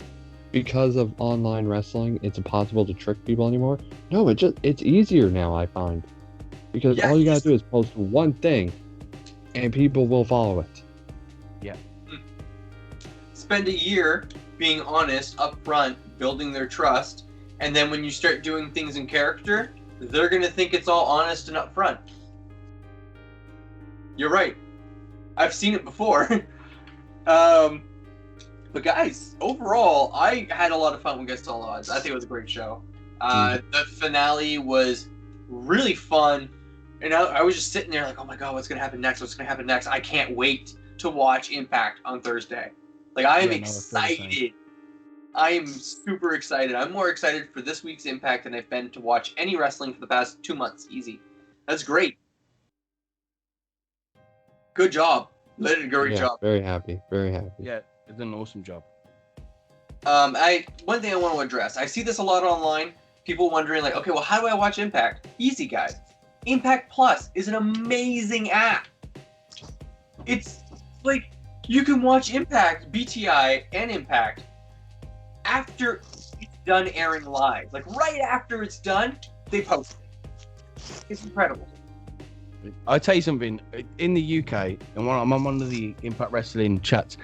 because of online wrestling, it's impossible to trick people anymore. No, it's easier now, I find. Because all you gotta do is post one thing and people will follow it. Spend a year being honest up front, building their trust, and then when you start doing things in character, they're gonna think it's all honest and upfront. You're right. I've seen it before. But guys, overall, I had a lot of fun with Against All Odds. I think it was a great show. The finale was really fun, and I was just sitting there like, oh my god, what's gonna happen next? What's gonna happen next? I can't wait to watch Impact on Thursday. Like, I am excited. I am super excited. I'm more excited for this week's Impact than I've been to watch any wrestling for the past 2 months. Easy. That's great. Good job. Great job. Very happy. Very happy. Yeah, it's an awesome job. One thing I want to address. I see this a lot online. People wondering, like, okay, well, how do I watch Impact? Easy, guys. Impact Plus is an amazing app. It's like you can watch Impact, BTI, and Impact after it's done airing live. Like right after it's done, they post it. It's incredible. I'll tell you something. In the UK, and I'm on one of the Impact Wrestling chats,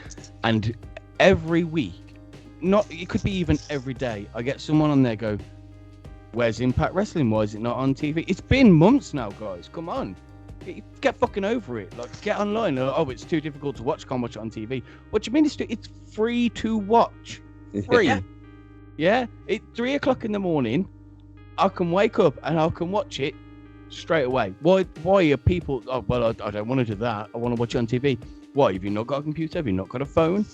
and every week, it could be even every day, I get someone on there go, "Where's Impact Wrestling? Why is it not on TV?" It's been months now, guys. Come on. Get fucking over it. Like, get online. Oh, it's too difficult to watch. Can't watch it on TV. What do you mean it's free to watch? Free. Yeah. It's 3 o'clock in the morning. I can wake up and I can watch it straight away. Why are people? Oh, well, I don't want to do that. I want to watch it on TV. Why? Have you not got a computer? Have you not got a phone?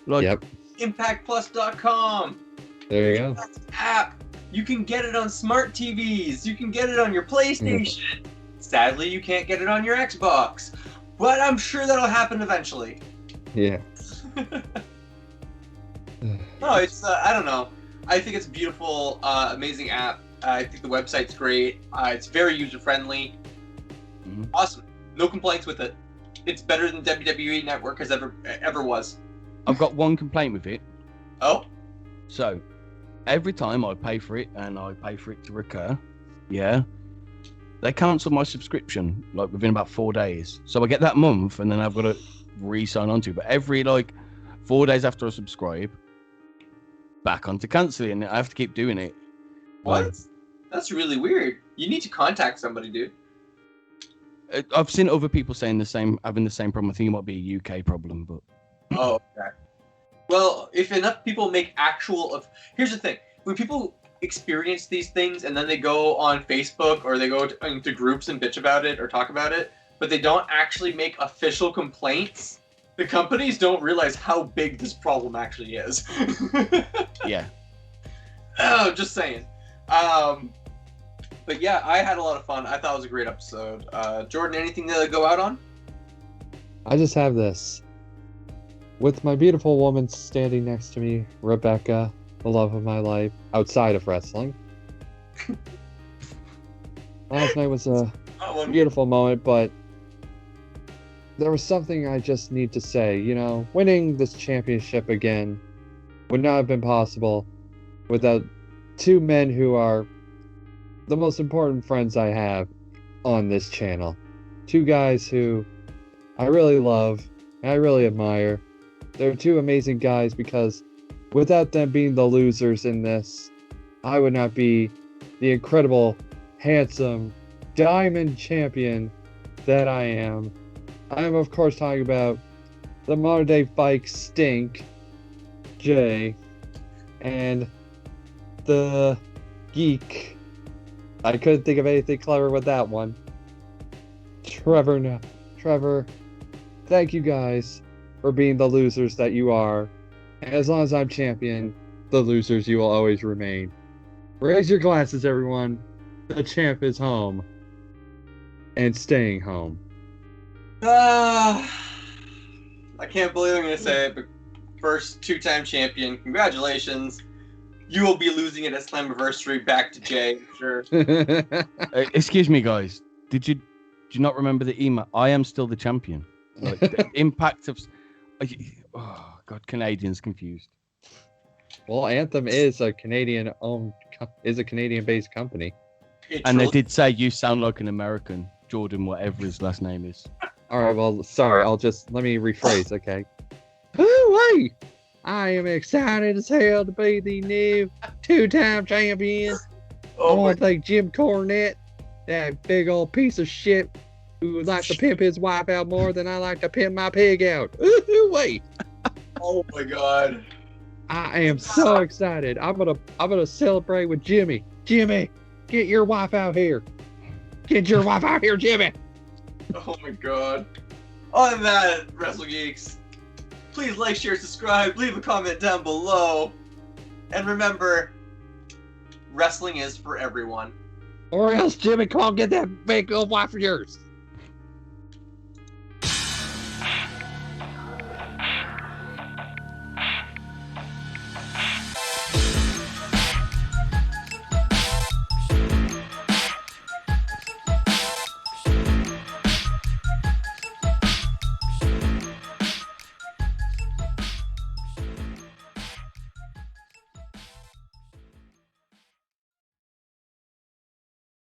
Like, yep. ImpactPlus.com. There you go. App. You can get it on smart TVs. You can get it on your PlayStation. Sadly, you can't get it on your Xbox, but I'm sure that'll happen eventually. Yeah. No, it's I don't know. I think it's a beautiful, amazing app. I think the website's great. It's very user friendly. Awesome. No complaints with it. It's better than WWE Network has ever was. I've got one complaint with it. Oh. So, every time I pay for it and I pay for it to recur, they cancel my subscription like within about 4 days. So I get that month and then I've got to re-sign onto. But every 4 days after I subscribe, back onto cancelling. I have to keep doing it. What? That's really weird. You need to contact somebody, dude. I've seen other people saying having the same problem. I think it might be a UK problem, but. Oh, okay. Well, if enough people make here's the thing: when people experience these things and then they go on Facebook or they go into groups and bitch about it or talk about it, but they don't actually make official complaints, the companies don't realize how big this problem actually is. Yeah. Oh, just saying. But yeah, I had a lot of fun. I thought it was a great episode. Jordan, anything to go out on? I just have this. With my beautiful woman standing next to me, Rebecca, the love of my life, outside of wrestling. Last night was a beautiful moment, but there was something I just need to say. You know, winning this championship again would not have been possible without two men who are the most important friends I have on this channel. Two guys who I really love and I really admire. They're two amazing guys because without them being the losers in this, I would not be the incredible, handsome, diamond champion that I am. I am, of course, talking about the modern day Fike Stink, Jay, and the geek. I couldn't think of anything clever with that one. Trevor, thank you guys for being the losers that you are. And as long as I'm champion, the losers you will always remain. Raise your glasses, everyone. The champ is home. And staying home. I can't believe I'm going to say it, but first two-time champion, congratulations. You will be losing it at Slammiversary back to Jay, sure. Excuse me, guys. Do you not remember the email? I am still the champion. Like, the impact of... Oh, God, Canadians confused. Well, Anthem is a Canadian-based company. And they did say you sound like an American, Jordan, whatever his last name is. All right, well, sorry. Let me rephrase, okay? Woo-wee! I am excited as hell to be the new two-time champion. I want to thank Jim Cornette, that big old piece of shit who would like to pimp his wife out more than I like to pimp my pig out. Wait. Oh my God. I am so excited. I'm gonna celebrate with Jimmy. Jimmy, get your wife out here. Get your wife out here, Jimmy. Oh my God. On that, Wrestle Geeks, please like, share, subscribe, leave a comment down below. And remember, wrestling is for everyone. Or else, Jimmy, come on, get that big old wife of yours.